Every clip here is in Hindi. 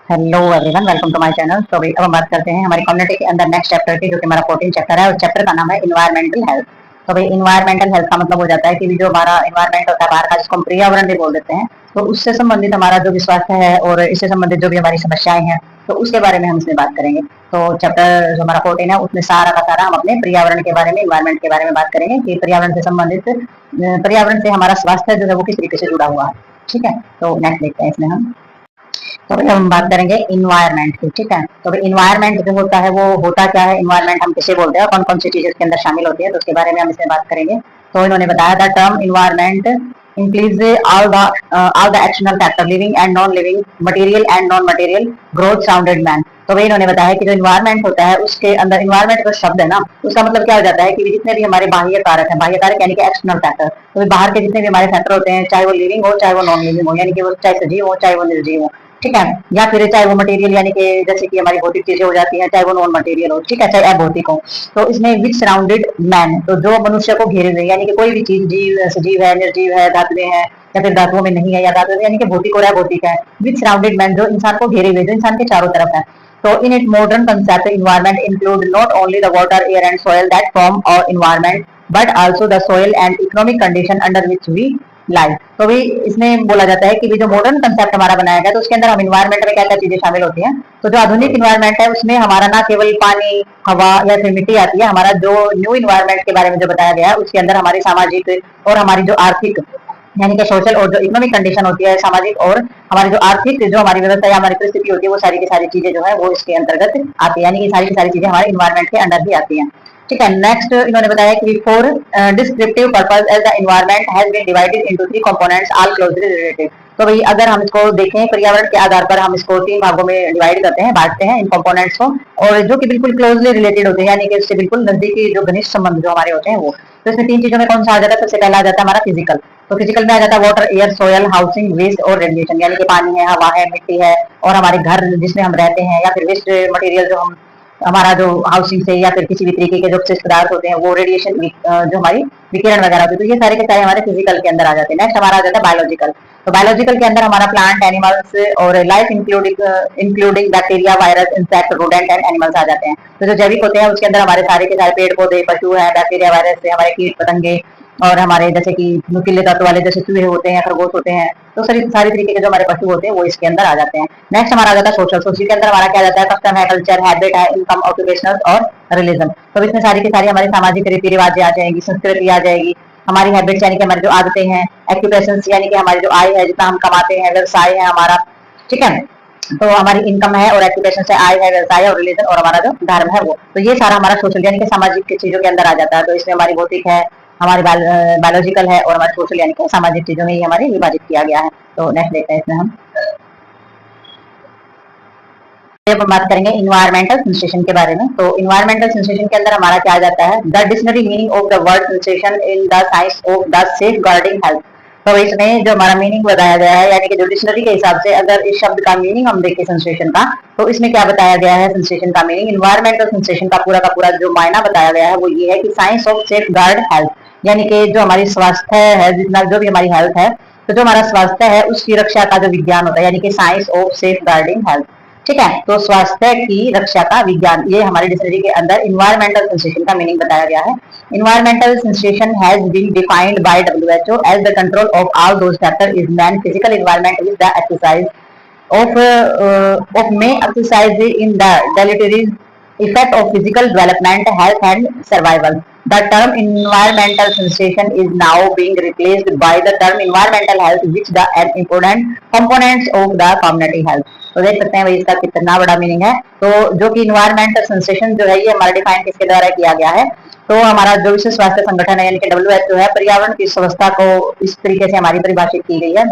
Hello everyone, welcome to my channel. तो भाई अब हम बात करते हैं हमारी कम्युनिटी के अंदर नेक्स्ट चैप्टर की, जो कि हमारा 14 चैप्टर है। उस चैप्टर का नाम है इन्वायरमेंटल हेल्थ। तो भाई इन्वायरमेंटल हेल्थ का मतलब हो जाता है कि जो हमारा इन्वायरमेंट होता है बाहर का, जिसको हम पर्यावरण भी बोल देते हैं, तो उससे संबंधित हमारा जो भी स्वास्थ्य है और इससे संबंधित जो भी हमारी समस्याएं हैं, तो उसके बारे में हम इसमें बात करेंगे। तो चैप्टर जो हमारा 14 है उसमें सारा का सारा हम अपने पर्यावरण के बारे में, इन्वायरमेंट के बारे में बात करेंगे कि पर्यावरण से संबंधित, पर्यावरण से हमारा स्वास्थ्य जो है वो किस तरीके से जुड़ा हुआ है। ठीक है, तो नेक्स्ट देखते हैं इसमें हम। तो भाई हम बात करेंगे इन्वायरमेंट की। ठीक है, तो भाई इन्वायरमेंट जो होता है वो होता क्या है, इन्वायरमेंट हम किसे बोलते हैं, कौन कौन सी चीजें इसके अंदर शामिल होती है, तो उसके बारे में हम इसमें बात करेंगे। तो इन्होंने बताया था term environment includes all the external factor living and non living material and non material growth surrounded man। तो भाई इन्होंने बताया कि जो इन्वायरमेंट होता है उसके अंदर, इन्वायरमेंट का शब्द है ना, उसका मतलब क्या हो जाता है कि जितने भी हमारे बाह्य कारक है, बाह्य कारक यानी कि एक्सटर्नल फैक्टर, तो बाहर के जितने भी हमारे फैक्टर होते हैं, चाहे वो लिविंग हो चाहे वो नॉन लिविंग हो, यानी कि वो चाहे सजीव हो चाहे वो निर्जीव हो। ठीक है, या फिर चाहे वो मटेरियल यानी कि जैसे कि हमारी भौतिक चीजें हो जाती हैं, चाहे वो नॉन मटेरियल हो, ठीक है, चाहे अभौतिक हो। तो इसमें विच सराउंडेड मैन, तो जो मनुष्य को घेरे हुए, यानी कि कोई भी चीज, जीव सजीव है, निर्जीव है, धातुएं हैं या फिर धातुओं में नहीं है, या धातु यानी कि भौतिक और अभौतिक है। विच सराउंडेड मैन, जो इंसान को घेरे हुए, जो इंसान के चारों तरफ है। तो in its modern concept, environment include not only the water, air and soil that form our environment, but also the soil and economic condition under which we live। तो भी इसमें बोला जाता है कि जो मॉडर्न कंसेप्ट हमारा बनाया गया, तो उसके अंदर हम इन्वायरमेंट में क्या क्या चीजें शामिल होती हैं। तो जो आधुनिक इन्वायरमेंट है उसमें हमारा ना केवल पानी, हवा या फिर मिट्टी आती है, हमारा जो न्यू इन्वायरमेंट के बारे में जो बताया गया है उसके अंदर हमारी सामाजिक और हमारी जो आर्थिक, यानी कि सोशल और जो इकोनॉमिक कंडीशन होती है, सामाजिक और हमारी जो आर्थिक, जो हमारी व्यवस्था या हमारी परिस्थिति होती है, वो सारी की सारी चीजें जो है वो इसके अंतर्गत आती है, यानी कि सारी की सारी चीजें हमारे इन्वायरमेंट के अंडर ही आती हैं। ठीक है, नेक्स्ट इन्होंने बताया कि for descriptive purpose as the environment has been divided into three components all closely related. तो भाई अगर हम इसको देखें पर्यावरण के आधार पर, हम इसको तीन भागों में डिवाइड करते हैं, बांटते हैं इन कंपोनेंट्स को, और जो कि बिल्कुल क्लोजली रिलेटेड होते हैं, यानी कि इससे बिल्कुल नजदीकी, जो घनिष्ठ संबंध जो हमारे होते हैं वो। तो इसमें तीन चीजों में कौन सा आ जाता है, सबसे पहला आ जाता है हमारा फिजिकल। तो फिजिकल में आ जाता है water, air, soil, housing, waste और रेडिएशन, यानी कि पानी है, हवा है, मिट्टी है, और हमारे घर जिसमें हम रहते हैं, या फिर वेस्ट मटेरियल जो हम, हमारा जो हाउसिंग से या फिर किसी भी तरीके के जो अपशिष्ट पदार्थ होते हैं, वो रेडिएशन जो हमारी विकिरण वगैरह होती है, तो ये सारे के सारे हमारे फिजिकल के अंदर आ जाते हैं। नेक्स्ट हमारा आ जाता है बायोलॉजिकल। तो बायोलॉजिकल के अंदर हमारा प्लांट, एनिमल्स और life including bacteria, virus, insect, rodent and animals आ जाते हैं। तो जो जैविक होते हैं उसके अंदर हमारे सारे के सारे पेड़ पौधे, पशु है, बैक्टीरिया, वायरस से हमारे कीट पतंगे, और हमारे जैसे कि नुकीले तत्व वाले जैसे चूहे होते हैं, खरगोश होते हैं, तो सारी तरीके के जो हमारे पशु होते हैं वो इसके अंदर आ जाते हैं। नेक्स्ट हमारा आ जाता है सोशल। सोशल के अंदर हमारा क्या जाता है, कस्टम है, कल्चर, हैबिट है, इनकम, ऑक्यूपेशनल और रिलीजन। तो इसमें सारी की सारी हमारी सामाजिक रीति रिवाज आ जाएगी, संस्कृति आ जाएगी, हमारी हैबिट्स यानी कि हमारी जो आदतें हैं, एक्यूपेशन यानी कि हमारी जो आय है, जितना हम कमाते हैं, व्यवसाय है हमारा। ठीक है, तो हमारी इनकम है, और एक्यूपेशन से आय है, व्यवसाय और रिलीजन, और हमारा जो धर्म है वो। तो ये सारा हमारा सोशल यानी कि सामाजिक की चीजों के अंदर आ जाता है। तो इसमें हमारी भौतिक है, हमारी बायोलॉजिकल है, और हमारे सोशल यानी कि सामाजिक चीजों में ये हमारे विभाजित किया गया है। तो नेक्स्ट देखते हैं इसमें हम। अब हम बात करेंगे इन्वायरमेंटल सेंसेशन के बारे में। तो इन्वायरमेंटल सेंसेशन के अंदर हमारा क्या आ जाता है, the dictionary meaning of the word sensation in the science of the safeguarding health. तो इसमें जो हमारा मीनिंग बताया गया है, यानी कि जो डिक्शनरी के हिसाब से अगर इस शब्द का मीनिंग हम देखें सेंसेशन का, तो इसमें क्या बताया गया है, सेंसेशन का मीनिंग, इन्वायरमेंटल सेंसेशन का पूरा जो मायना बताया गया है वो ये है कि science of safe guard health, यानी कि जो हमारी स्वास्थ्य है, जितना जो भी हमारी हेल्थ है, तो जो हमारा स्वास्थ्य है उसकी रक्षा का जो विज्ञान होता है, यानी कि science of safeguarding health. ठीक है, तो स्वास्थ्य की रक्षा का विज्ञान, ये हमारे डिक्शनरी के अंदर इन्वायरमेंटल सेंसेशन का मीनिंग बताया गया है। Environmental sensation has been defined by WHO as the control of all those factor is man physical environment with the exercise of may exercise in the deleterious effect of physical development, health and survival. The term environmental sensation is now being replaced by the term environmental health, which the an important components of the community health। तो देख सकते हैं भाई इसका कितना बड़ा मीनिंग है। तो जो कि इन्वायरमेंटल सेंसेशन जो है ये हमारा डिफाइन किसके द्वारा किया गया है, तो हमारा जो विश्व स्वास्थ्य संगठन है यानी कि WHO है, पर्यावरण की व्यवस्था को इस तरीके से हमारी परिभाषित की गई है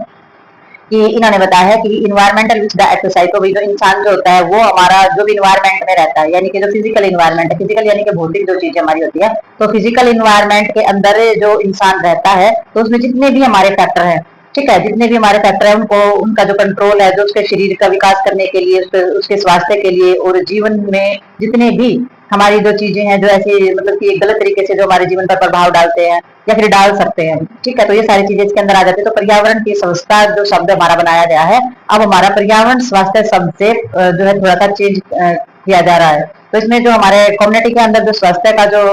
कि इन्होंने बताया है कि इन्वायरमेंटल विच द एक्सरसाइज, तो जो इंसान जो होता है वो हमारा जो भी इन्वायरमेंट में रहता है, यानी कि जो फिजिकल इन्वायरमेंट है, फिजिकल यानी कि भौतिक जो चीजें हमारी होती है, तो फिजिकल इन्वायरमेंट के अंदर जो इंसान रहता है तो उसमें जितने भी हमारे फैक्टर हैं, ठीक है, जितने भी हमारे फैक्टर है उनको, उनका जो कंट्रोल है, जो उसके शरीर का विकास करने के लिए, उसके स्वास्थ्य के लिए और जीवन में जितने भी हमारी जो चीजें हैं जो ऐसी मतलब कि गलत तरीके से जो हमारे जीवन पर प्रभाव डालते हैं या फिर डाल सकते हैं, ठीक है, तो ये सारी चीजें इसके अंदर आ जाती है। तो पर्यावरण की संस्था जो शब्द हमारा बनाया गया है, अब हमारा पर्यावरण स्वास्थ्य शब्द से जो है थोड़ा सा चेंज किया जा रहा है। तो इसमें जो हमारे कम्युनिटी के अंदर जो स्वास्थ्य का जो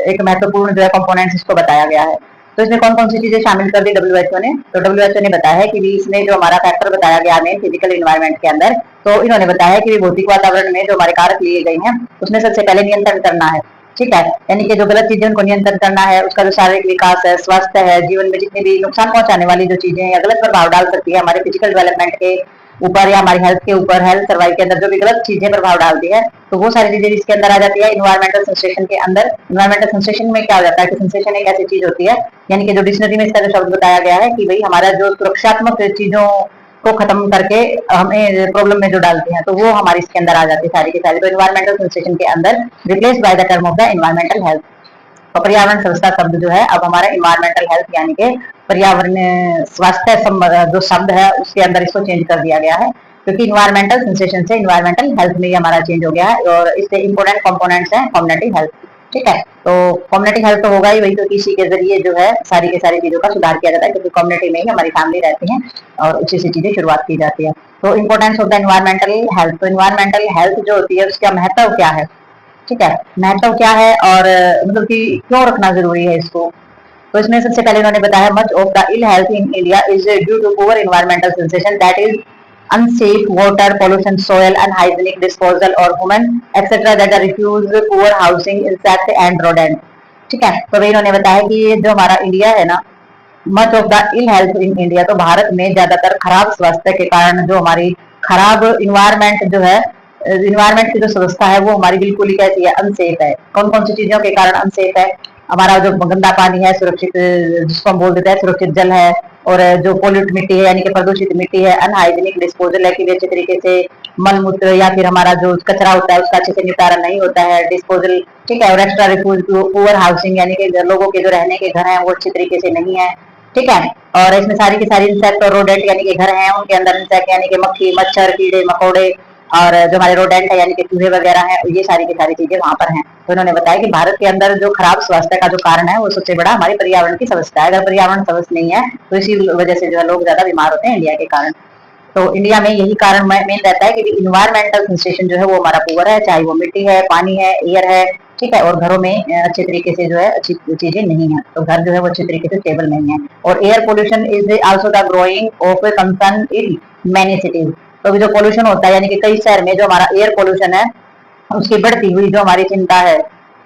एक महत्वपूर्ण जो है कंपोनेंट्स इसको बताया गया है। तो इसमें कौन कौन सी चीजें शामिल कर दी डब्ल्यूएचओ ने, तो डब्ल्यूएचओ ने बताया है कि इसमें जो हमारा फैक्टर बताया गया है फिजिकल इन्वायरमेंट के अंदर, तो इन्होंने बताया है कि भौतिक वातावरण में जो हमारे कारक लिए गए हैं उसमें सबसे पहले नियंत्रण करना है, ठीक है, यानी कि जो गलत चीजें उनको नियंत्रण करना है, उसका जो शारीरिक विकास है, स्वास्थ्य है, जीवन में जितनी भी नुकसान पहुंचाने वाली जो चीजें या गलत प्रभाव डाल सकती है हमारे फिजिकल डेवलपमेंट के ऊपर या हमारी हेल्थ के ऊपर, हेल्थ सर्वाइव के अंदर जो भी गलत चीजें प्रभाव डालती है, तो वो सारी चीजें इसके अंदर आ जाती है इन्वायरमेंटल सेंसेशन के अंदर। इन्वायरमेंटल सेंसेशन में क्या हो जाता है कि सेंसेशन एक ऐसी चीज होती है, यानी कि जो डिक्शनरी में इसका जो शब्द बताया गया है कि भाई हमारा जो सुरक्षात्मक चीजों को खत्म करके हमें प्रॉब्लम में जो डालते हैं, तो वो हमारी इसके अंदर आ जाती है सारी की सारी। तो इन्वायरमेंटल सेंसेशन के अंदर replace by the term of the environmental health. तो पर्यावरण संस्था शब्द जो है अब हमारा इन्वायरमेंटल हेल्थ यानी कि पर्यावरण स्वास्थ्य जो शब्द है उसके अंदर इसको चेंज कर दिया गया है, क्योंकि इन्वायरमेंटल सेंसेशन से इन्वायरमेंटल हेल्थ में हमारा चेंज हो गया है। और इससे इंपोर्टेंट कंपोनेंट्स हैं कम्युनिटी हेल्थ, ठीक है, तो कम्युनिटी हेल्थ तो होगा ही वही, क्योंकि इसी के जरिए जो है सारी के सारी चीजों का सुधार किया जाता है, क्योंकि कम्युनिटी में ही हमारी फैमिली रहती है और उसी से चीजें शुरुआत की जाती है। तो importance of the environmental health, तो इन्वायरमेंटल हेल्थ जो होती है उसका महत्व क्या है, ठीक है, महत्व क्या है और मतलब कि क्यों रखना जरूरी है इसको। तो इसमें सबसे पहले उन्होंने बताया much of the ill health in India is due to poor environmental sensation that is unsafe water pollution soil unhygienic disposal or human etc that refuse poor housing insect and rodent, ठीक है। तो इन्होंने बताया कि जो हमारा इंडिया है ना, much of the ill health in India, तो भारत में ज्यादातर खराब स्वास्थ्य के कारण जो हमारी खराब इन्वायरमेंट जो है, इन्वायरमेंट की जो व्यवस्था है वो हमारी बिल्कुल ही कैसी है, अनसेफ है। कौन कौन सी चीजों के कारण अनसेफ है, हमारा जो गंदा पानी है, सुरक्षित जिसको हम बोल देते हैं सुरक्षित जल है, और जो पोल्यूट मिट्टी है यानी कि प्रदूषित मिट्टी है, अनहाइजीनिक डिस्पोजल है कि अच्छे तरीके से मल मूत्र या फिर हमारा जो कचरा होता है उसका अच्छे से निपटारा नहीं होता है, डिस्पोजल, ठीक है, और एक्स्ट्रा रिफ्यूज पुअर हाउसिंग यानी कि लोगों के जो रहने के घर हैं वो अच्छे तरीके से नहीं है, ठीक है। और इसमें सारी की सारी इंसेक्ट और रोडेंट यानी कि घर हैं उनके अंदर इंसेक्ट यानी कि मक्खी मच्छर कीड़े मकोड़े, और जो हमारे रोडेंट है यानी कि चूहे वगैरह हैं, ये सारी की सारी चीजें वहां पर हैं। तो उन्होंने बताया कि भारत के अंदर जो खराब स्वास्थ्य का जो कारण है वो सबसे बड़ा हमारे पर्यावरण की समस्या है। अगर पर्यावरण स्वस्थ नहीं है तो इसी वजह से जो है लोग ज्यादा बीमार होते हैं इंडिया के कारण। तो इंडिया में यही कारण मेन रहता है कि इन्वायरमेंटल सेंसेशन जो है वो हमारा पुअर है, चाहे वो मिट्टी है, पानी है, एयर है, ठीक है, और घरों में अच्छे तरीके से जो है अच्छी चीजें नहीं है, तो घर जो है वो अच्छे तरीके से स्टेबल नहीं है। और air pollution is also the growing of concern in many cities, तो अभी जो पोल्यूशन होता है यानी कि कई शहर में जो हमारा एयर पोल्यूशन है उसकी बढ़ती हुई जो हमारी चिंता है,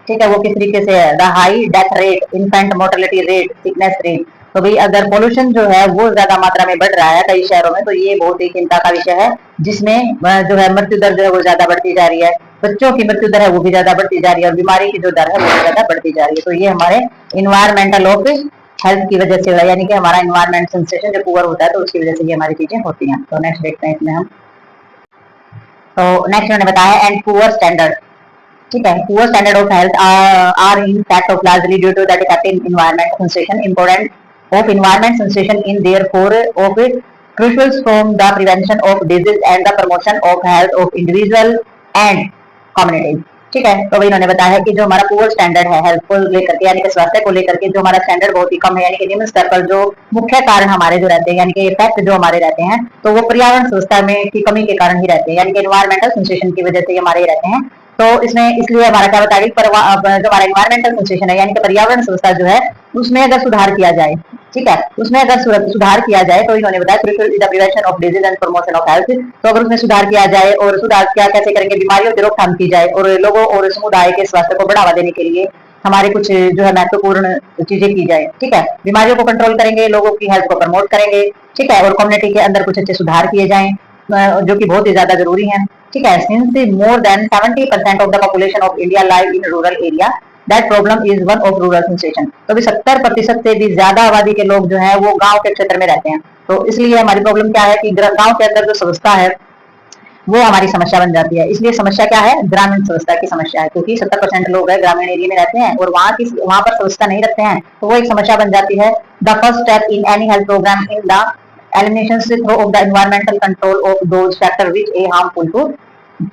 ठीक है, वो किस तरीके से है, the high death rate, infant mortality rate, sickness rate. तो भाई अगर पोल्यूशन जो है वो ज्यादा मात्रा में बढ़ रहा है कई शहरों में, तो ये बहुत ही चिंता का विषय है, जिसमें जो है मृत्यु दर जो है वो ज्यादा बढ़ती जा रही है, बच्चों की मृत्यु दर है वो भी ज्यादा बढ़ती जा रही है, और बीमारी की जो दर है वो भी ज्यादा बढ़ती जा रही है। तो ये हमारे इन्वायरमेंटल ऑफ हेल्थ की वजह से हो रहा है, यानी कि हमारा इन्वायरमेंट सेंसेशन जो पुअर होता है तो उसकी वजह से ये हमारी चीजें होती हैं। तो नेक्स्ट देखते हैं इसमें हम, तो नेक्स्ट उन्होंने बताया एंड पुअर स्टैंडर्ड, ठीक है, poor standard of health are in fact of largely due to the defective environment sensation important of environment sensation in therefore of crucial from the prevention of disease and the promotion of health of individual and communities, ठीक है। तो वही इन्होंने बताया है कि जो हमारा पुअर स्टैंडर्ड है हेल्थ को लेकर के यानी कि स्वास्थ्य को लेकर के जो हमारा स्टैंडर्ड बहुत ही कम है, यानी कि निम्न स्तर पर जो मुख्य कारण हमारे जो रहते हैं यानी कि इफेक्ट जो हमारे रहते हैं तो वो पर्यावरण व्यवस्था में की कमी के कारण ही रहते हैं, यानी कि इन्वायरमेंटल सेंसेशन की वजह से हमारे रहते हैं। तो इसमें इसलिए हमारा क्या बताया जो हमारा इन्वायरमेंटल सेंसेशन है यानी कि पर्यावरण व्यवस्था जो है उसमें अगर सुधार किया जाए, ठीक है, उसमें अगर सुधार किया जाए तो इन्होंने बताया prevention of disease and promotion of health, तो अगर उसमें सुधार किया जाए और सुधार क्या कैसे करेंगे, बीमारियों की रोकथाम की जाए और लोगों और समुदाय के स्वास्थ्य को बढ़ावा देने के लिए हमारे कुछ जो है महत्वपूर्ण चीजें की जाए, ठीक है, बीमारियों को कंट्रोल करेंगे, लोगों की हेल्थ को प्रमोट करेंगे, ठीक है, और कम्युनिटी के अंदर कुछ अच्छे सुधार किए जाए जो कि बहुत ही ज्यादा जरूरी है, ठीक है। Since more than 70% of the population of India live in rural area that problem is one of rural sensation, तो भी 70% से भी ज्यादा आबादी के लोग जो है वो गांव के क्षेत्र में रहते हैं। तो इसलिए हमारी प्रॉब्लम क्या है कि गांव के अंदर जो व्यवस्था है वो हमारी समस्या बन जाती है। इसलिए समस्या क्या है, ग्रामीण व्यवस्था की समस्या है, क्योंकि 70% लोग है ग्रामीण एरिया में रहते हैं और वहां पर व्यवस्था नहीं रखते हैं, तो वो एक समस्या बन जाती है। The first step in any health programme in the elimination of the environmental control of those factors which are harmful to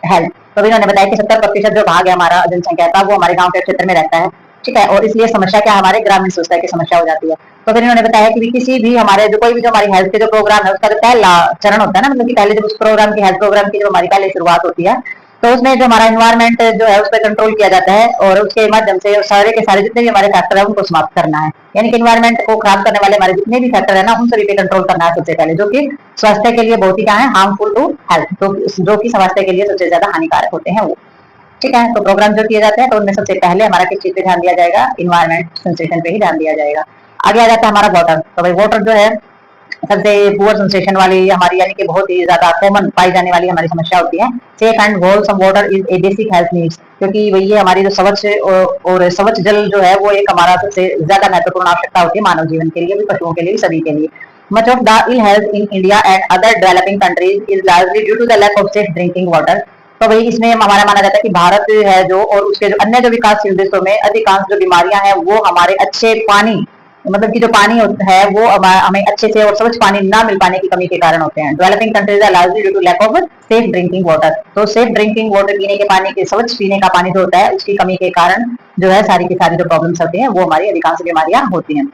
health, तो इन्होंने बताया कि 70% जो भाग है हमारा जनसंख्या का वो हमारे गाँव के क्षेत्र में रहता है, ठीक है, और इसलिए समस्या क्या हमारे ग्रामीण स्वास्थ्य की समस्या हो जाती है। तो फिर इन्होंने बताया कि किसी भी हमारे जो कोई भी जो हमारी हेल्थ के जो प्रोग्राम है उसका जो पहला चरण होता है ना, मतलब कि पहले जब उस प्रोग्राम की हेल्थ प्रोग्राम की जो हमारी पहले शुरुआत होती है, तो उसमें जो हमारा एनवायरमेंट जो है उस पर कंट्रोल किया जाता है और उसके माध्यम से सारे के सारे जितने भी हमारे फैक्टर है उनको समाप्त करना है। यानी कि एनवायरमेंट को खराब करने वाले हमारे जितने भी फैक्टर है ना उन सभी पे कंट्रोल करना है सबसे पहले, जो कि स्वास्थ्य के लिए बहुत ही क्या है, हार्मफुल टू हेल्थ, तो जो कि स्वास्थ्य के लिए सबसे ज्यादा हानिकारक होते हैं वो, ठीक है। तो प्रोग्राम जो किए जाते हैं तो उनमें सबसे पहले हमारा किस चीज पे ध्यान दिया जाएगा, इन्वायरमेंट सेंसेशन पे ही ध्यान दिया जाएगा। आगे आ जाता है हमारा वाटर। तो भाई वाटर जो है सबसे पुअर सेंसेशन वाली हमारी, यानी कि बहुत ही ज्यादा कॉमन पाई जाने वाली हमारी समस्या होती है। Safe and wholesome water is a basic health needs, क्योंकि वही ये हमारी जो स्वच्छ और स्वच्छ जल जो है वो एक हमारा सबसे ज्यादा महत्वपूर्ण आवश्यकता होती है मानव जीवन के लिए भी, पशुओं के लिए भी, सभी के लिए। Much of the ill health in India and other developing countries is largely due to the lack of safe drinking water. तो भाई इसमें हमारा माना जाता है कि भारत है जो और उसके जो अन्य जो विकासशील देशों में अधिकांश जो बीमारियां हैं वो हमारे अच्छे पानी, मतलब कि जो पानी है वो हमें अच्छे से और स्वच्छ पानी ना मिल पाने की कमी के कारण होते हैं। Developing countries are largely due to lack of safe drinking water. तो सेफ ड्रिंकिंग वाटर पीने के पानी के, स्वच्छ पीने का पानी जो होता है उसकी कमी के कारण जो है सारी की सारी जो प्रॉब्लम्स होती हैं वो हमारी अधिकांश बीमारियां होती हैं,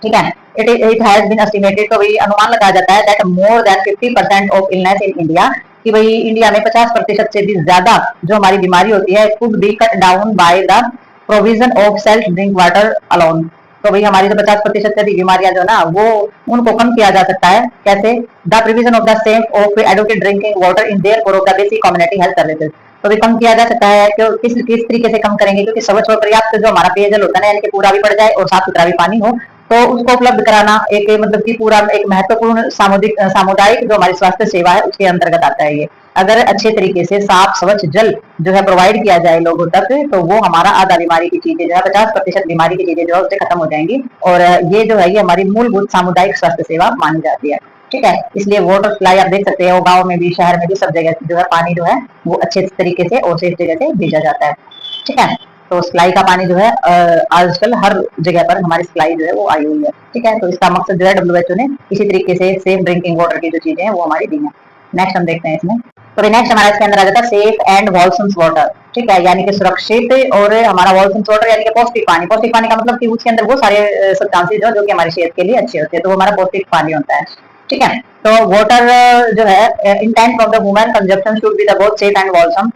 ठीक है। इट हैज बीन एस्टिमेटेड, तो भाई अनुमान लगाया जाता है that more than 50% of illness in India, कि भाई इंडिया में 50% से भी ज्यादा जो हमारी बीमारी होती है could be cut down by the provision of self drink water alone. तो भाई हमारी जो 50% से अधिक बीमारियां जो ना वो उनको कम किया जा सकता है कैसे, the provision of the same of adequate drinking water in there for the basic community health services. तो भी कम किया जा सकता है कि किस तरीके से कम करेंगे, क्योंकि स्वच्छ और पर्याप्त जो हमारा पेयजल होता है ना, यानी कि पूरा भी पड़ जाए और साफ सुथरा भी पानी हो, तो उसको उपलब्ध कराना एक मतलब कि पूरा एक महत्वपूर्ण सामुदायिक जो हमारी स्वास्थ्य सेवा है उसके अंतर्गत आता है ये। अगर अच्छे तरीके से साफ स्वच्छ जल जो है प्रोवाइड किया जाए लोगों तक, तो वो हमारा आधा बीमारी की चीजें जो है 50% बीमारी की चीजें जो है उससे खत्म हो जाएंगी, और ये जो है ये हमारी मूलभूत सामुदायिक स्वास्थ्य सेवा मानी जाती है, ठीक है। इसलिए वाटर सप्लाई आप देख सकते हो गाँव में भी, शहर में भी, सब जगह जो है पानी जो है वो अच्छे तरीके से और सेफ जगह से भेजा जाता है, ठीक है। तो सप्लाई का पानी जो है आजकल हर जगह पर हमारी सप्लाई जो है वो आई हुई है, ठीक है। तो इसका मकसद जो है WHO ने इसी तरीके से सेफ ड्रिंकिंग वाटर की जो चीजें हैं वो हमारी दी है। नेक्स्ट हम देखते हैं इसमें, तो नेक्स्ट हमारा इसके अंदर आ जाता है सेफ एंड वॉल्सम वाटर, ठीक है, यानी कि सुरक्षित और हमारा वॉल्सम वाटर यानी कि पौष्टिक पानी। पौष्टिक पानी का मतलब कि उसके अंदर वो सारे सब्सटेंसेस जो कि हमारी सेहत के लिए अच्छे होते हैं, तो वो हमारा पौष्टिक पानी होता है, ठीक है। तो वाटर जो है intent from the human consumption should be the both safe and wholesome.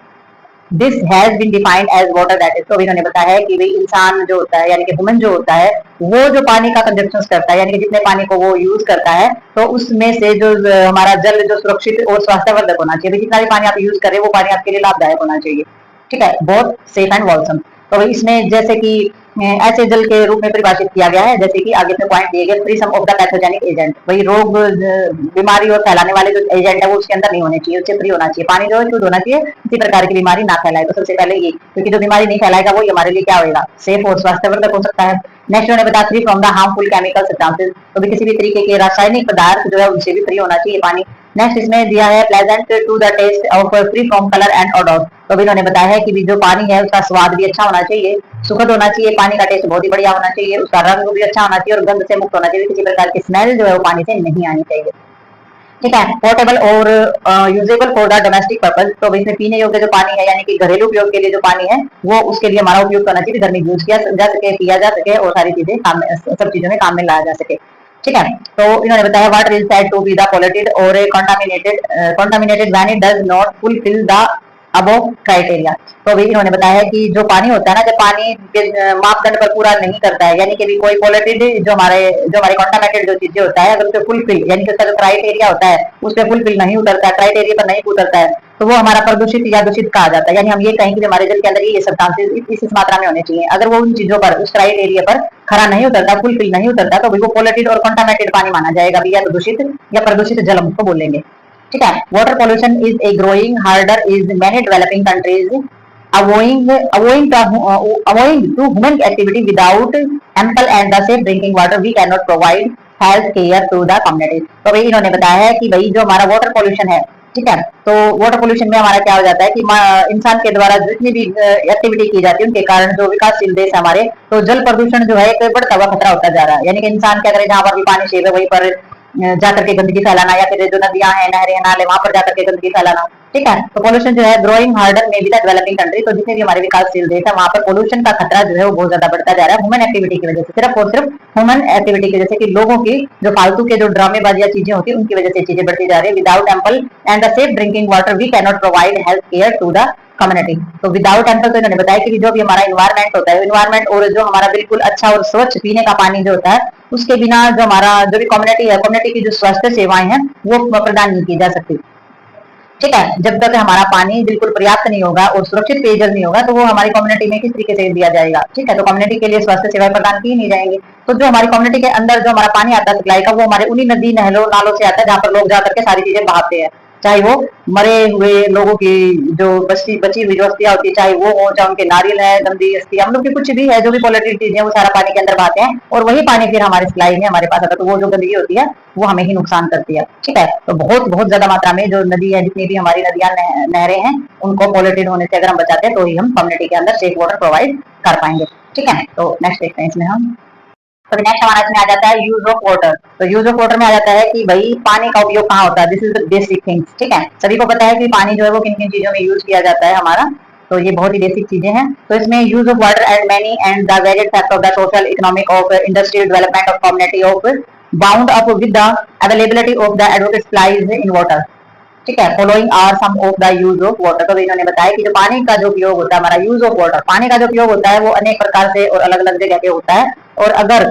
This has been defined as water that is, तो इन्होंने बताया है कि भाई इंसान जो होता है यानी कि ह्यूमन जो होता है वो जो पानी का कंजप्शन करता है, यानी कि जितने पानी को वो यूज करता है, तो उसमें से जो हमारा जल जो सुरक्षित और स्वास्थ्यवर्धक होना चाहिए, जितना भी पानी आप यूज करें वो पानी आपके लिए लाभदायक होना चाहिए, ठीक है, बहुत सेफ एंड वॉल्सम। तो इसमें जैसे कि ऐसे जल के रूप में परिभाषित किया गया है, जैसे कि आगे पे पॉइंट दिए गए, free some of the pathogenic agent, वही रोग बीमारी और फैलाने वाले जो एजेंट है वो उसके अंदर नहीं होने चाहिए, उससे फ्री होना चाहिए, पानी जो है शुद्ध होना चाहिए, किसी प्रकार की बीमारी ना फैलाए। तो सबसे पहले ये, क्योंकि जो बीमारी नहीं फैलाएगा वो हमारे लिए क्या होगा, सेफ और स्वास्थ्यवर्धक हो सकता है। नेक्स्ट उन्होंने बताया free from the harmful chemical substances, तो भी किसी भी तरीके के रासायनिक पदार्थ जो है उनसे भी फ्री होना चाहिए पानी। नेक्स्ट इसमें दिया है pleasant to the taste of free from colour and odour, तो भी इन्होंने बताया है कि जो पानी है उसका स्वाद भी अच्छा होना चाहिए, सुखद होना चाहिए, पानी का टेस्ट बहुत ही बढ़िया होना चाहिए, उसका रंग भी अच्छा होना चाहिए और गंध से मुक्त होना चाहिए, किसी प्रकार की स्मेल जो है वो पानी से नहीं आनी चाहिए, ठीक है। पोर्टेबल और usable for the domestic purpose, तो इसमें पीने योग्य जो पानी है यानी कि घरेलू उपयोग के लिए जो पानी है वो उसके लिए हमारा उपयोग करना चाहिए, घर में यूज किया जा सके, पिया जा सके और सारी चीजें सब चीजों में काम में लाया जा सके, ठीक है। तो इन्होंने बताया water is said to be the polluted और contaminated when it does not fulfil the above criteria. तो अभी इन्होंने बताया है कि जो पानी होता है ना, जब पानी के मापदंड पर पूरा नहीं करता है, यानी कि भी कोई पॉल्यूटेड जो हमारे कंटामिनेटेड जो चीजें होता है, अगर उसके फुलफिल यानी कि उसका जो क्राइटेरिया होता है उस पर फुलफिल नहीं उतरता है, क्राइटेरिया पर नहीं उतरता है, तो वो हमारा प्रदूषित या दूषित कहा जाता है। यानी हम ये कहें कि हमारे जल के अंदर ये सब्सटेंसेस इस मात्रा में होने चाहिए, अगर वो उन चीजों पर उस क्राइटेरिया पर खरा नहीं उतरता, फुलफिल नहीं उतरता, तो वो पॉल्यूटेड और कंटामिनेटेड पानी माना जाएगा, या दूषित या प्रदूषित जल हम उसको बोलेंगे, ठीक है। Water pollution is a growing harder is many developing countries owing to human activity without ample and the safe drinking water we cannot provide health care to the community। तो भाई इन्होंने बताया है कि भाई जो हमारा वाटर पॉल्यूशन है, ठीक है, तो वाटर पॉल्यूशन में हमारा क्या हो जाता है कि इंसान के द्वारा जितनी भी एक्टिविटी की जाती है उनके कारण जो विकासशील देश हमारे, तो जल प्रदूषण जो है एक बढ़ता हुआ खतरा होता जा रहा है। यानी कि इंसान क्या करे, जहाँ पर भी पानी सेव है वहीं पर जाकर के गंदगी फैलाना, या फिर जो नदियां हैं, नहरें, नाले, वहां पर जाकर के गंदगी फैलाना। ठीक है, तो पोल्यूशन जो है ग्रोइंग हार्डर में भी द डेवलपिंग कंट्री, तो जितने भी हमारे विकासशील देश है वहां पर पोल्यूशन का खतरा जो है वो बहुत ज्यादा बढ़ता जा रहा है ह्यूमन एक्टिविटी की वजह से, सिर्फ और सिर्फ ह्यूमन एक्टिविटी की वजह से, कि लोगों की जो फालतू के जो ड्रामेबाजी चीजें होती है उनकी वजह से चीजें बढ़ती जा रही है। Without ample and the safe drinking water we can not provide health care to the community. तो विदाउट एम्पल, तो इन्होंने बताया कि जो भी हमारा इन्वायरमेंट होता है, इन्वायरमेंट और जो हमारा बिल्कुल अच्छा और स्वच्छ पीने का पानी जो होता है, उसके बिना जो हमारा जो भी कम्युनिटी है, कम्युनिटी की जो स्वास्थ्य सेवाएं हैं वो प्रदान नहीं की जा सकती। ठीक है, जब तक हमारा पानी बिल्कुल पर्याप्त नहीं होगा और सुरक्षित पेयजल नहीं होगा, तो वो हमारी कम्युनिटी में किस तरीके से दिया जाएगा। ठीक है, तो कम्युनिटी के लिए स्वास्थ्य सेवाएं प्रदान की नहीं जाएंगी। तो जो हमारी कम्युनिटी के अंदर जो हमारा पानी आता है सप्लाई का, वो हमारे उन्हीं नदी, नहरों, नालों से आता है जहाँ पर लोग जाकर के सारी चीजें बहाते हैं, चाहे वो मरे हुए लोगों की जो बची हुई जो अस्थियां होती है, चाहे वो हो, चाहे उनके नारियल है, गंदी अस्थियां, हम लोग की कुछ भी है, जो भी पॉलिटिक चीजें, वो सारा पानी के अंदर बहाते हैं, और वही पानी फिर हमारे सप्लाई में हमारे पास आता है, तो वो जो गंदगी होती है वो हमें ही नुकसान करती है। ठीक है, तो बहुत बहुत ज्यादा मात्रा में जो नदी है, जितनी भी हमारी नदियां, नहरें हैं, उनको पॉलिटेड होने से अगर हम बचाते हैं तो ही हम कम्युनिटी के अंदर सेफ वाटर प्रोवाइड कर पाएंगे। ठीक है, तो नेक्स्ट देखते हैं इसमें हम। तो नेक्स्ट हमारा इसमें आ जाता है यूज ऑफ वाटर। तो यूज ऑफ वाटर में आ जाता है कि भाई पानी का उपयोग कहाँ होता है, this is the basic things. ठीक है, सभी को पता है कि पानी जो है वो किन किन चीजों में यूज किया जाता है हमारा, तो ये बहुत ही बेसिक चीजें हैं। तो इसमें use of water and many and the varied factor of the social, economic of industrial development of community of bound up with the availability of the advocate supplies in water. ठीक है, following are some of the use of water. तो इन्होंने बताया कि जो पानी का जो उपयोग होता है, हमारा यूज ऑफ वाटर, पानी का जो उपयोग होता है वो अनेक प्रकार से और अलग अलग जगह पे होता है। और अगर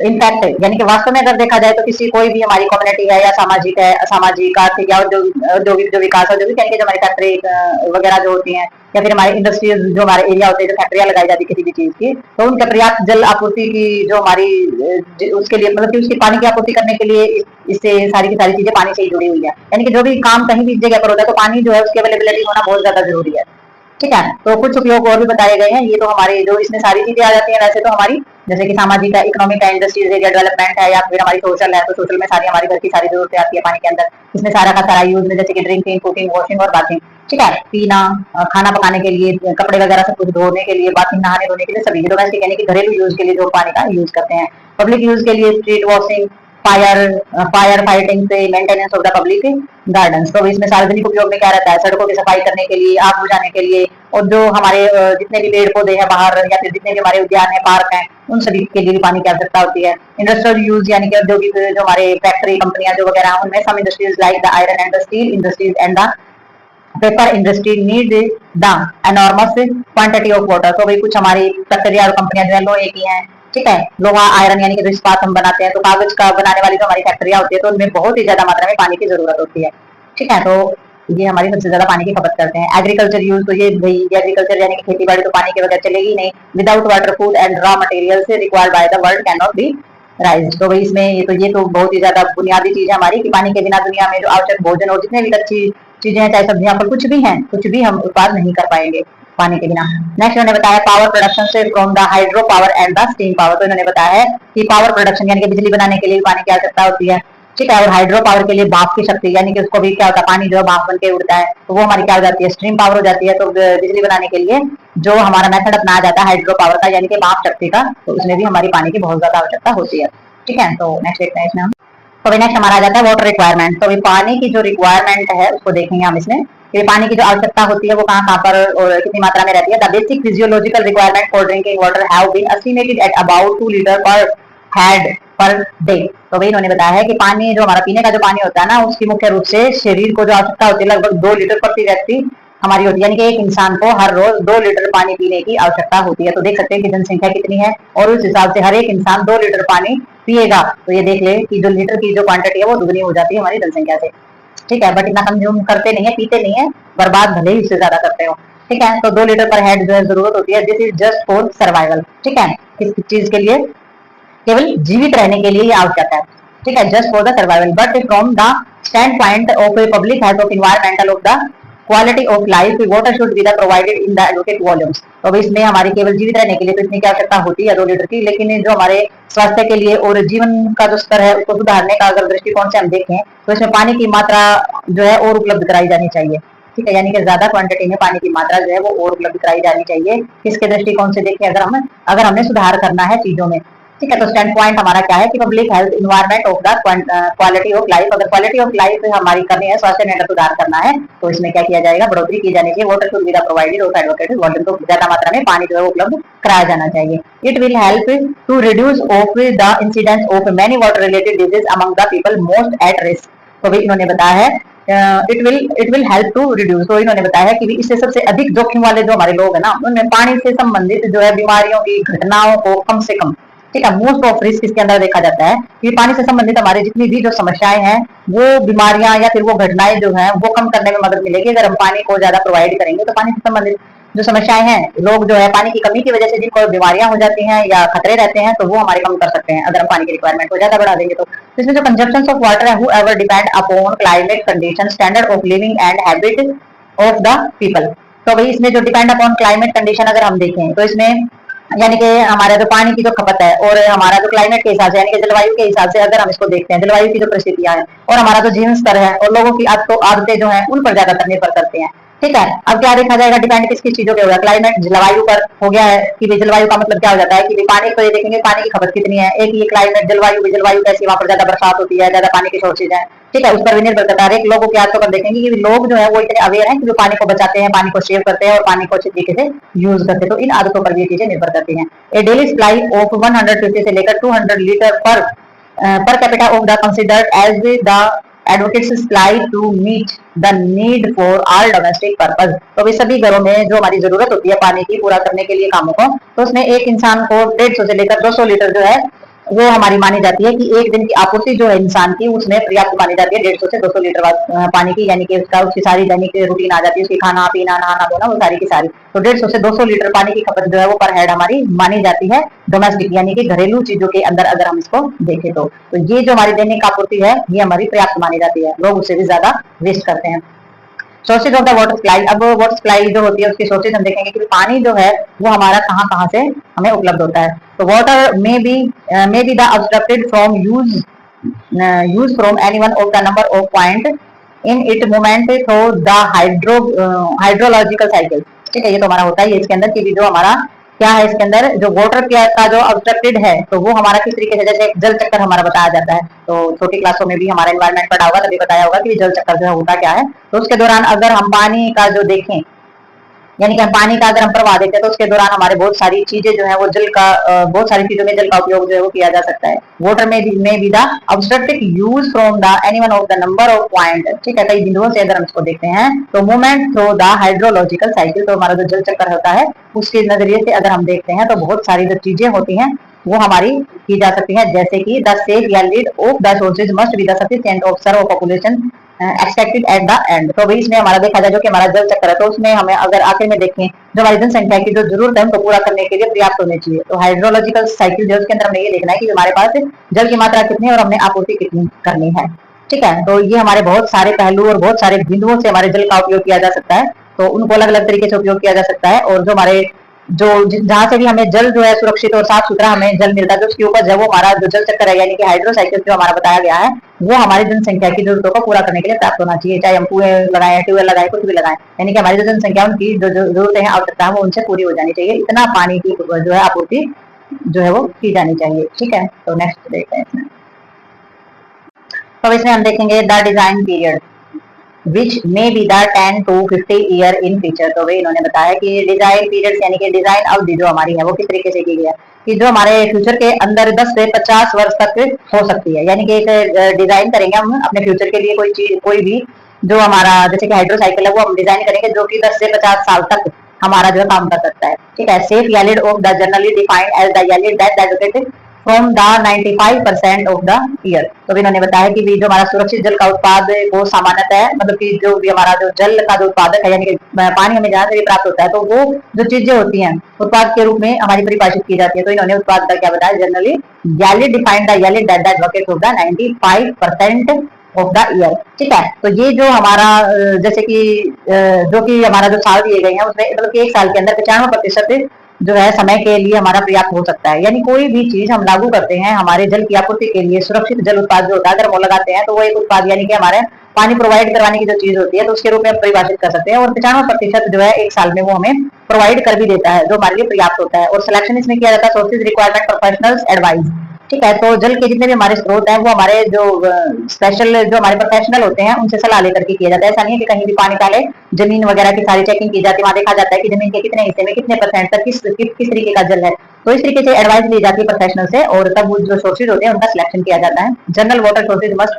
इनफैक्ट यानी कि वास्तव में अगर देखा जाए तो किसी कोई भी हमारी कम्युनिटी है, या सामाजिक है, असामाजिक, आर्थिक या औद्योगिक जो विकास, औद्योगिक यानी कि जो हमारी फैक्ट्री वगैरह जो होती हैं, या फिर हमारे इंडस्ट्रीज जो हमारे एरिया होते हैं, जो फैक्ट्रियां लगाई जाती है किसी भी चीज की, तो उनके पर्याप्त जल आपूर्ति की जो हमारी उसके लिए, मतलब कि उसकी पानी की आपूर्ति करने के लिए इससे सारी की सारी चीजें पानी से ही जुड़ी हुई है। यानी कि जो भी काम कहीं भी जगह पर होता है तो पानी जो है उसकी अवेलेबिलिटी होना बहुत ज्यादा जरूरी है। ठीक है, तो कुछ उपयोग और भी बताए गए हैं। ये तो हमारे जो इसमें सारी चीजें आ जाती हैं। वैसे तो हमारी जैसे कि सामाजिक है, इकोनॉमिक है, इंडस्ट्रीज एरिया डेवलपमेंट है, या फिर हमारी सोशल है, तो सोशल में सारी हमारी घर की सारी जरूरतें आती है पानी के अंदर। इसमें सारा का सारा यूज में जैसे कि ड्रिंकिंग, कुकिंग, वॉशिंग और बाथिंग। ठीक है, पीना, खाना पकाने के लिए, कपड़े वगैरह सब कुछ धोने के लिए, बाथिंग नहाने धोने के लिए, सभी डोमेस्टिक यानी कि घरेलू यूज के लिए जो पानी का यूज करते हैं। पब्लिक यूज के लिए street washing, fire fire fighting से maintenance of the public gardens. तो इसमें सार्वजनिक उपयोग में क्या रहता है, सड़कों की सफाई करने के लिए, आग बुझाने के लिए, और जो हमारे जितने भी पेड़ पौधे हैं बाहर, या फिर जितने भी हमारे उद्यान है, पार्क हैं, उन सभी के लिए भी पानी की आवश्यकता होती है। इंडस्ट्रियल यूज यानी कि औद्योगिक जो हमारे फैक्ट्री, कंपनियां जो वगैरह, उनमें some industries like the iron and the steel industries and the paper industry need the enormous quantity of water. तो भाई कुछ हमारी फैक्ट्रियां और कंपनियां जो है लोहे की हैं, ठीक है, लोहा, आयरन यानी कि जो इस्पात हम बनाते हैं, तो कागज का बनाने वाली जो हमारी फैक्ट्रियां होती है, तो उनमें बहुत ही ज्यादा मात्रा में पानी की जरूरत होती है। ठीक है, तो ये हमारी सबसे ज्यादा पानी की खपत करते हैं। एग्रीकल्चर यूज, तो ये भाई एग्रीकल्चर यानी कि खेती बाड़ी तो पानी के बगैर चलेगी नहीं। Without water food and raw material से required by the world can not be raise. तो भाई इसमें ये तो बहुत ही ज्यादा बुनियादी चीज है हमारी, कि पानी के बिना दुनिया में जो आवश्यक भोजन और जितने भी अच्छी चीजें हैं, चाहे सब्जियां, पर कुछ भी हैं, कुछ भी हम उत्पाद नहीं कर पाएंगे पानी के बिना। नेक्स्ट उन्होंने बताया पावर प्रोडक्शन से from the hydro power and the steam power. तो इन्होंने बताया है कि पावर प्रोडक्शन यानी कि बिजली बनाने के लिए पानी की आवश्यकता होती है। ठीक है, और हाइड्रो पावर के लिए भाप की शक्ति, यानी कि उसको भी क्या होता है, पानी जो है भाप बन के उड़ता है, तो वो हमारी क्या हो जाती है, स्ट्रीम पावर हो जाती है। तो बिजली बनाने के लिए जो हमारा मेथड अपनाया जाता है हाइड्रो पावर का, यानी कि भाप शक्ति का, तो उसमें भी हमारी पानी की बहुत ज्यादा आवश्यकता होती है। ठीक है, तो नेक्स्ट देखते हैं इसमें हम। तो नेक्स्ट हमारा आ जाता है वाटर रिक्वायरमेंट। तो पानी की जो रिक्वायरमेंट है उसको देखेंगे हम इसमें, कि पानी की जो आवश्यकता होती है वो कहाँ कहाँ पर और कितनी मात्रा में रहती है। The basic physiological requirement for drinking water have been estimated at about 2 litre per head per day. तो भाई इन्होंने बताया है कि पानी जो हमारा पीने का जो पानी होता है ना, उसकी मुख्य रूप से शरीर को जो आवश्यकता होती है लगभग 2 लीटर प्रति व्यक्ति हमारी होती है। यानी कि एक इंसान को हर रोज 2 लीटर पानी पीने की आवश्यकता होती है। तो देख सकते हैं कि जनसंख्या कितनी है, और उस हिसाब से हर एक इंसान 2 लीटर पानी पिएगा, तो ये देख ले कि जो लीटर की जो क्वांटिटी है वो दुगनी हो जाती है हमारी जनसंख्या से। ठीक है, बट इतना कंज्यूम करते नहीं है, पीते नहीं है, बर्बाद भले ही इससे ज्यादा करते हो। ठीक है, तो 2 लीटर पर हेड जो है जरूरत होती है। This is just for survival. ठीक है, किस चीज के लिए, केवल जीवित रहने के लिए ये आवश्यक है। ठीक है, just for the survival. But from the stand point of a public health of environmental of the quality of life, water should be the provided in the advocate volumes. तो इसमें हमारी केवल जीवित रहने के लिए तो इतनी की आवश्यकता होती है 2 लीटर की, लेकिन जो हमारे स्वास्थ्य के लिए और जीवन का जो स्तर है उसको सुधारने का अगर दृष्टिकोण से हम देखें, तो इसमें पानी की मात्रा जो है और उपलब्ध कराई जानी चाहिए। ठीक है, यानी कि ज्यादा क्वांटिटी में पानी की मात्रा जो है वो और उपलब्ध कराई जानी चाहिए। किसके दृष्टिकोण से देखें, अगर हमने सुधार करना है चीजों में, ठीक है। तो स्टैंड पॉइंट हमारा क्या है कि public health environment of the quality of life, अगर क्वालिटी ऑफ लाइफ हमारी करनी है, स्वास्थ्य में सुधार करना है, तो इसमें क्या किया जाएगा, बढ़ोतरी की जानी चाहिए। वाटर सुविधा प्रोवाइडेड ऑफ एडवोकेटेड, वाटर को ज्यादा मात्रा में पानी जो है उपलब्ध कराया जाना चाहिए। It will help to reduce of the incidence of many water related disease among the people most at risk. तो भाई इन्होंने बताया है it will help to reduce, तो इन्होंने बताया है कि इससे सबसे अधिक जोखिम वाले जो हमारे लोग है ना, उनमें पानी से संबंधित जो है बीमारियों की घटनाओं को कम से कम, ठीक है, मोस्ट ऑफ रिस्क इसके अंदर देखा जाता है कि पानी से संबंधित हमारे जितनी भी जो समस्याएं हैं, वो बीमारियां या फिर वो घटनाएं जो है वो कम करने में मदद मिलेगी अगर हम पानी को ज्यादा प्रोवाइड करेंगे। तो पानी से संबंधित जो समस्याएं हैं, लोग जो है पानी की कमी की वजह से जिनको बीमारियां हो जाती हैं या खतरे रहते हैं, तो वो हमारे कम कर सकते हैं अगर हम पानी की रिक्वायरमेंट को ज्यादा बढ़ा देंगे। तो इसमें जो कंजप्शन ऑफ वाटर है, who ever depend upon climate condition, standard of living and habit of the people. तो भाई इसमें जो डिपेंड अपॉन क्लाइमेट कंडीशन अगर हम देखें, तो इसमें यानी कि हमारा जो पानी की जो खपत है और हमारा जो क्लाइमेट के हिसाब से यानी कि जलवायु के हिसाब से अगर हम इसको देखते हैं, जलवायु की जो परिस्थितियां हैं और हमारा जो जीवन स्तर है और लोगों की आदतें जो है उन पर ज्यादातर निर्भर करते हैं। ठीक है। अब क्या देखा जाएगा, डिपेंड किस किस चीजों पे होगा, क्लाइमेट जलवायु पर हो गया है कि जलवायु का मतलब क्या हो जाता है कि पानी को ये देखेंगे पानी की खपत कितनी है। एक ये क्लाइमेट जलवायु, जलवायु कैसी, वहां पर ज्यादा बरसात होती है, ज्यादा पानी की सोर्सेज है, ठीक है, उस पर भी निर्भर करता है। लोगों के आदतों पर देखेंगे कि लोग जो है वो इतने अवेयर हैं कि जो पानी को बचाते हैं, पानी को सेव करते हैं और पानी को अच्छे तरीके से यूज करते हैं। तो इन आदतों पर भी ये चीजें निर्भर करती हैं। ए डेली सप्लाई ऑफ 150 से लेकर 200 litre per capita of the considered as the advocates supply to meet the need for all domestic purpose. तो भी सभी घरों में जो हमारी जरूरत होती है पानी की पूरा करने के लिए कामों को, तो उसमें एक इंसान को 150 से लेकर 200 लीटर जो है वो हमारी मानी जाती है कि एक दिन की आपूर्ति जो है इंसान की उसमें पर्याप्त मानी जाती है 150 से 200 लीटर पानी की, यानी कि उसकी सारी दैनिक रूटीन आ जाती है, उसकी खाना पीना नहाना धोना वो सारी की सारी। तो 150 से 200 लीटर पानी की खपत जो है वो पर हेड हमारी मानी जाती है डोमेस्टिक, यानी कि घरेलू चीजों के अंदर अगर हम इसको देखें तो ये जो हमारी दैनिक आपूर्ति है ये हमारी पर्याप्त मानी जाती है, लोग उससे भी ज्यादा वेस्ट करते हैं। Sources of the water supply, अब वाटर सप्लाई जो होती है उसकी सोर्सेज हम देखेंगे कि पानी जो है वो हमारा कहाँ कहाँ से हमें उपलब्ध होता है। तो वाटर में be the obstructed from use from any one of the number of point in it movement through the hydrological cycle. ठीक है, ये तो हमारा होता है। इसके अंदर की जो हमारा क्या है, इसके अंदर जो वाटर का जो ऑब्स्ट्रक्टेड है तो वो हमारा किस तरीके से, जैसे जल चक्कर हमारा बताया जाता है, तो छोटी क्लासों में भी हमारा एनवायरमेंट पढ़ा होगा तभी बताया होगा कि जल चक्कर जो है होता क्या है। तो उसके दौरान अगर हम पानी का जो देखें, यानी कि हम पानी का अगर हम प्रवाह देखते हैं तो उसके दौरान हमारे बहुत सारी चीजें जो है वो जल का बहुत सारी चीजों में जल का उपयोग जो है वो किया जा सकता है। वाटर में भी the obstructed use from the any one of the number of point. ठीक है, कई बिंदुओं से अगर हम इसको देखते हैं तो movement through the hydrological cycle, तो हमारा जो जल चक्कर होता है उसके नजरिए से अगर हम देखते हैं तो बहुत सारी जो चीजें होती हैं वो हमारी की जा सकती है, जैसे कि द सेफ या lead of the sources must be the sufficient of serve population expected at the end. तो भाई इसमें हमारा देखा जाए जो कि हमारा जल चक्कर है तो उसमें हमें अगर आखिर में देखें जो हमारी जनसंख्या की जो जरूरत है उनको पूरा करने के लिए पर्याप्त होनी चाहिए। तो हाइड्रोलॉजिकल साइकिल जो उसके अंदर हमें ये देखना है कि हमारे पास जल की मात्रा कितनी है और हमने आपूर्ति कितनी करनी है। ठीक है, तो ये हमारे बहुत सारे पहलू और बहुत सारे बिंदुओं से हमारे जल का उपयोग किया जा सकता है, तो उनको अलग अलग तरीके से उपयोग किया जा सकता है। और जो हमारे जो जहां से भी हमें जल जो है सुरक्षित और साफ सुथरा हमें जल मिलता है, जो उसके ऊपर जब वो हमारा जो जल चक्कर है यानी कि हाइड्रोसाइकिल जो हमारा बताया गया है वो हमारी जनसंख्या की जरूरतों को पूरा करने के लिए प्राप्त होना चाहिए, चाहे हम कुएं लगाए, ट्यूबवेल लगाए, कुछ भी लगाए, यानी कि हमारी जो जनसंख्या उनकी जो जरूरतें हैं आवश्यकता है वो उनसे पूरी हो जानी चाहिए। इतना पानी की जो है आपूर्ति जो है वो की जानी चाहिए। ठीक है, तो नेक्स्ट देखते हैं इसमें। तो इसमें हम देखेंगे the design period which may be the 10 to 50 year in future। तो भाई इन्होंने बताया कि डिजाइन पीरियड यानी कि डिजाइन अवधि जो हमारी है वो किस तरीके से की गई है कि जो हमारे फ्यूचर के अंदर 10 से 50 वर्ष तक हो सकती है, यानी कि एक डिजाइन करेंगे हम अपने फ्यूचर के लिए कोई चीज, कोई भी जो हमारा जैसे कि हाइड्रोसाइकिल है वो हम डिजाइन करेंगे जो कि 10 से 50 साल तक हमारा जो है काम कर सकता है। ठीक है, safe yield of the generally defined as the yield that advocated from the 95% of the year. तो इन्होंने बताया कि जो हमारा सुरक्षित जल का उत्पाद वो सामान्यतः मतलब कि जो भी हमारा जो जल का जो उत्पादक है यानी कि पानी हमें जहां से भी प्राप्त होता है तो वो जो चीजें होती हैं उत्पाद के रूप में हमारी परिभाषित की जाती है। तो इन्होंने उत्पाद का क्या बताया, generally yield defined the yield that advocate of the 95% of the year. ठीक है, तो ये जो हमारा जैसे कि जो कि हमारा जो साल दिए गए हैं उसमें मतलब कि एक साल के अंदर 95% जो है समय के लिए हमारा पर्याप्त हो सकता है। यानी कोई भी चीज हम लागू करते हैं हमारे जल की आपूर्ति के लिए, सुरक्षित जल उत्पाद जो होता है अगर वो लगाते हैं तो वो एक उत्पाद यानी कि हमारे पानी प्रोवाइड करवाने की जो चीज होती है तो उसके रूप में परिभाषित कर सकते हैं। और 95% जो है एक साल में वो हमें प्रोवाइड कर भी देता है, जो हमारे लिए पर्याप्त होता है। और सिलेक्शन इसमें किया जाता है सोर्सेज रिक्वायरमेंट प्रोफेशनल्स एडवाइस। ठीक है, तो जल के जितने भी हमारे स्रोत हैं वो हमारे जो स्पेशल जो हमारे प्रोफेशनल होते हैं उनसे सलाह लेकर के किया जाता है। ऐसा नहीं है कि कहीं भी पानी डाले, जमीन वगैरह की सारी चेकिंग की जाती है, वहां देखा जाता है कि जमीन के कितने हिस्से में कितने परसेंट तक किस तरीके का जल है। तो इस तरीके से एडवाइस ली जाती है प्रोफेशनल से, और तब जो सोर्सेज होते हैं उनका सिलेक्शन किया जाता है। General water sources must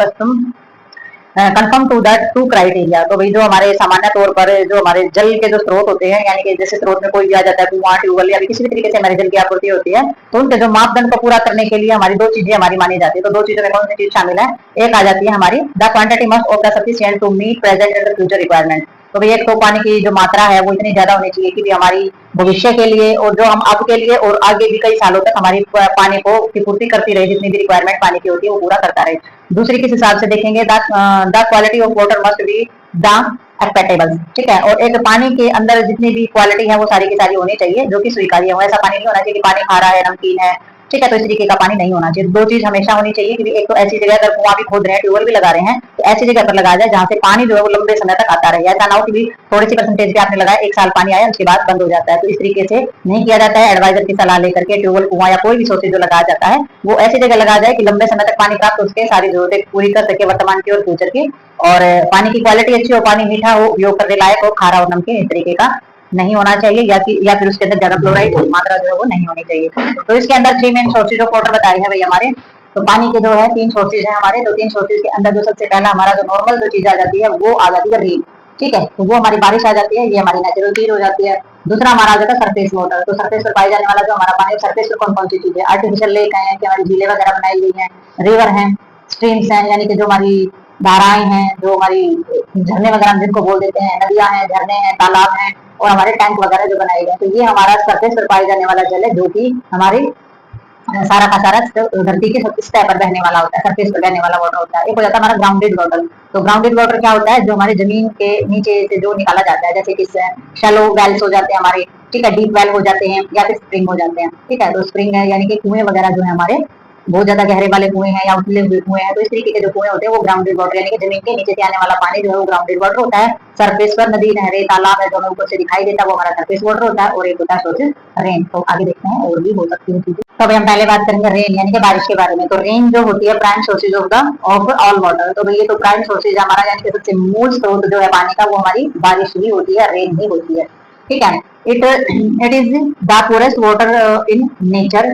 conform to that two criteria. तो भाई जो हमारे सामान्य तौर पर जो हमारे जल के जो स्रोत होते हैं, यानी कि जैसे स्रोत में कोई भी आ जाता है, कुआं, ट्यूबवेल या किसी भी तरीके से हमारे जल की आपूर्ति होती है, तो उनके जो मापदंड को पूरा करने के लिए हमारी दो चीजें हमारी मानी जाती है। तो दो चीजों में कौन सी चीज शामिल है? एक आ जाती है हमारी the quantity must of the sufficient to meet present and future requirement. तो भैया एक तो पानी की जो मात्रा है वो इतनी ज्यादा होनी चाहिए कि भी हमारी भविष्य के लिए और जो हम अब के लिए और आगे भी कई सालों तक हमारी पानी को की पूर्ति करती रहे, जितनी भी रिक्वायरमेंट पानी की होती है वो पूरा करता रहे। दूसरी किस हिसाब से देखेंगे, the quality of water must be the acceptable. ठीक है, और एक पानी के अंदर जितनी भी क्वालिटी है वो सारी की सारी होनी चाहिए जो कि स्वीकार्य हो। ऐसा पानी नहीं होना चाहिए कि पानी खारा है, नमकीन है, ठीक है, तो इस तरीके का पानी नहीं होना चाहिए। दो चीज हमेशा होनी चाहिए कि एक तो ऐसी जगह अगर कुआं भी खोद रहे हैं, ट्यूबवेल भी लगा रहे हैं, तो ऐसी जगह पर लगाया जाए जहां से पानी जो है वो लंबे समय तक आता रहे। ऐसा ना हो कि थोड़ी सी परसेंटेज भी आपने लगाया, एक साल पानी आया उसके बाद बंद हो जाता है। तो इस तरीके से नहीं किया जाता है। एडवाइजर की सलाह लेकर के ट्यूबवेल, कुआं या कोई भी सोर्सेज जो लगाया जाता है वो ऐसी जगह लगाया जाए कि लंबे समय तक पानी प्राप्त हो सके, सारी जरूरतें पूरी कर सके वर्तमान की और फ्यूचर की, और पानी की क्वालिटी अच्छी हो, पानी मीठा हो, उपयोग करने लायक हो, खारा और नमकीन इस तरीके का नहीं होना चाहिए, या फिर उसके अंदर ज्यादा क्लोराइड मात्रा जो है वो नहीं होनी चाहिए। तो इसके अंदर 3 मेन सोर्सेज ऑफ वाटर बताए हैं भाई हमारे। तो पानी के जो है 3 सोर्सेज है हमारे। तो 3 सोर्सेज के अंदर जो सबसे पहला हमारा जो नॉर्मल जो चीज आ जाती है वो आ जाती है रेन। ठीक है, तो वो हमारी बारिश आ जाती है, ये हमारी नेचुरल चीज हो जाती है। दूसरा हमारा आ जाता है सरफेस वाटर। तो सरफेस पर पाई जाने वाला जो हमारा पानी, सरफेस पर कौन कौन सी चीज है? आर्टिफिशियल लेक है कि हमारी झीलें वगैरह बनाई गई है, रिवर है, स्ट्रीम्स हैं यानी कि जो हमारी धाराएं हैं, जो हमारी झरने वगैरह जिनको बोल देते हैं, नदियां हैं, झरने हैं, तालाब हैं, और हमारे टैंक वगैरह जो बनाए गए। तो ये हमारा सरफेस पर पाए जाने वाला जल है जो कि हमारी सारा का सारा धरती के सतह पर बहने वाला होता है, सरफेस पर बहने वाला वाटर होता है। एक हो जाता है हमारा ग्राउंडेड वाटर। तो ग्राउंडेड वाटर क्या होता है? जो हमारे जमीन के नीचे से जो निकाला जाता है, जैसे कि शैलो वेल्स हो जाते हैं हमारे, ठीक है, डीप वेल हो जाते हैं या फिर स्प्रिंग हो जाते हैं। ठीक है, तो स्प्रिंग है यानी कि कुएं वगैरह जो है हमारे बहुत ज्यादा गहरे वाले कुएं हैं या उथले हुए कुएं हैं। तो इस तरीके के जो कुएं होते हैं वो ग्राउंडेड वाटर यानी कि जमीन के नीचे से आने वाला पानी जो है वो ग्राउंडेड वाटर होता है। सरफेस पर नदी, नहरें, तालाब है जो हमें ऊपर से दिखाई देता है वो हमारा सरफेस वाटर होता है। और एक होता है सोर्सेज रेन। तो आगे देखते हैं और भी हो सकती है चीजें। तो अभी हम पहले बात करेंगे रेन यानी कि बारिश के बारे में। तो रेन जो होती है prime sources of all water. तो भैया तो प्राइम सोर्सेज हमारा यानी कि सबसे मूल स्रोत जो है पानी का वो हमारी बारिश ही होती है, रेन ही होती है। ठीक है, it is the poorest water in nature,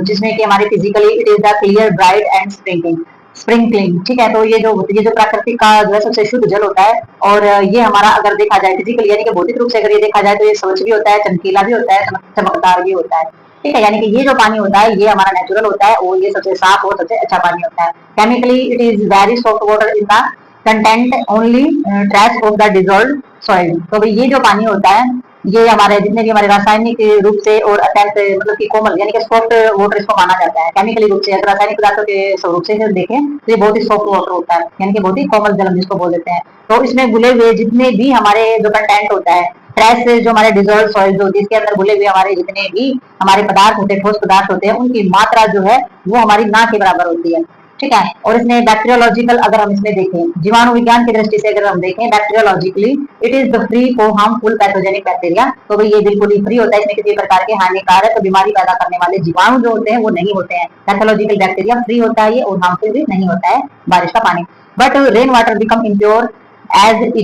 जिसमें कि हमारे physically it is the clear, bright and sprinkling. ठीक है, तो ये जो प्राकृतिक का जो है सबसे शुद्ध जल होता है, और ये हमारा अगर देखा जाए फिजिकली यानी कि भौतिक रूप से अगर ये देखा जाए तो ये स्वच्छ भी होता है, चमकीला भी होता है, चमकदार भी होता है। ठीक है, यानी कि ये जो पानी होता है ये हमारा नेचुरल होता है और ये सबसे साफ और सबसे अच्छा पानी होता है। Chemically it is very soft water in the content only trace of the dissolved soil. तो भाई ये जो पानी होता है ये हमारे जितने भी हमारे रासायनिक रूप से और अत्यंत मतलब कि कोमल यानी कि सॉफ्ट वाटर इसको माना जाता है। केमिकली रूप से अगर रासायनिक पदार्थों के स्वरूप से देखें तो ये बहुत ही सॉफ्ट वाटर होता है, यानी कि बहुत ही कोमल जल जिसको बोल देते हैं। तो इसमें घुले हुए जितने भी हमारे जो कंटेंट होता है, ट्रेस जो हमारे डिजोल्व सॉइल जो जिसके अंदर घुले हुए हमारे जितने भी हमारे पदार्थ होते हैं, ठोस पदार्थ होते हैं, उनकी मात्रा जो है वो हमारी ना के बराबर होती है। ठीक है, और इसमें बैक्टीरियोलॉजिकल अगर हम इसमें देखें, जीवाणु विज्ञान की दृष्टि से अगर हम देखें bacteriologically it is the free for harmful pathogenic bacteria. तो भाई ये बिल्कुल ही फ्री होता है, इसमें किसी प्रकार के हानिकारक बीमारी पैदा करने वाले जीवाणु जो होते हैं वो नहीं होते हैं। पैथोलॉजिकल बैक्टीरिया फ्री होता है ये, और हार्मफुल भी नहीं होता है बारिश का पानी। But rain water become impure as it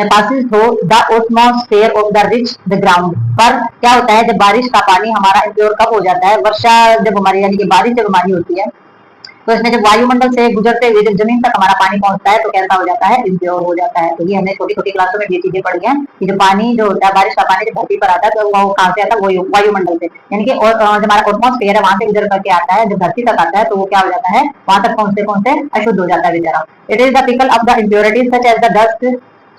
passes through the atmosphere of the rich the ground। पर क्या होता है जब बारिश का पानी हमारा इम्प्योर कब हो जाता है? वर्षा जब हमारी यानी कि बारिश जब हमारी होती है तो इसमें जब वायुमंडल से गुजरते हुए जब जमीन तक हमारा पानी पहुंचता है तो कैसा हो जाता है? इम्प्योर हो जाता है। तो ये हमने छोटी छोटी क्लासों में ये चीजें पढ़ी हैं कि जो पानी जो होता है बारिश का पानी जब धरती पर आता है तो वो कहाँ से आता है? वायुमंडल से, यानी कि और जब हमारा एटमॉस्फेयर है वहां से गुजर करके आता है, जब धरती तक आता है तो वो क्या हो जाता है? वहां तक पहुंचते पहुंचते अशुद्ध हो जाता है बेचारा। It is the pickle of the impurities such as the dust,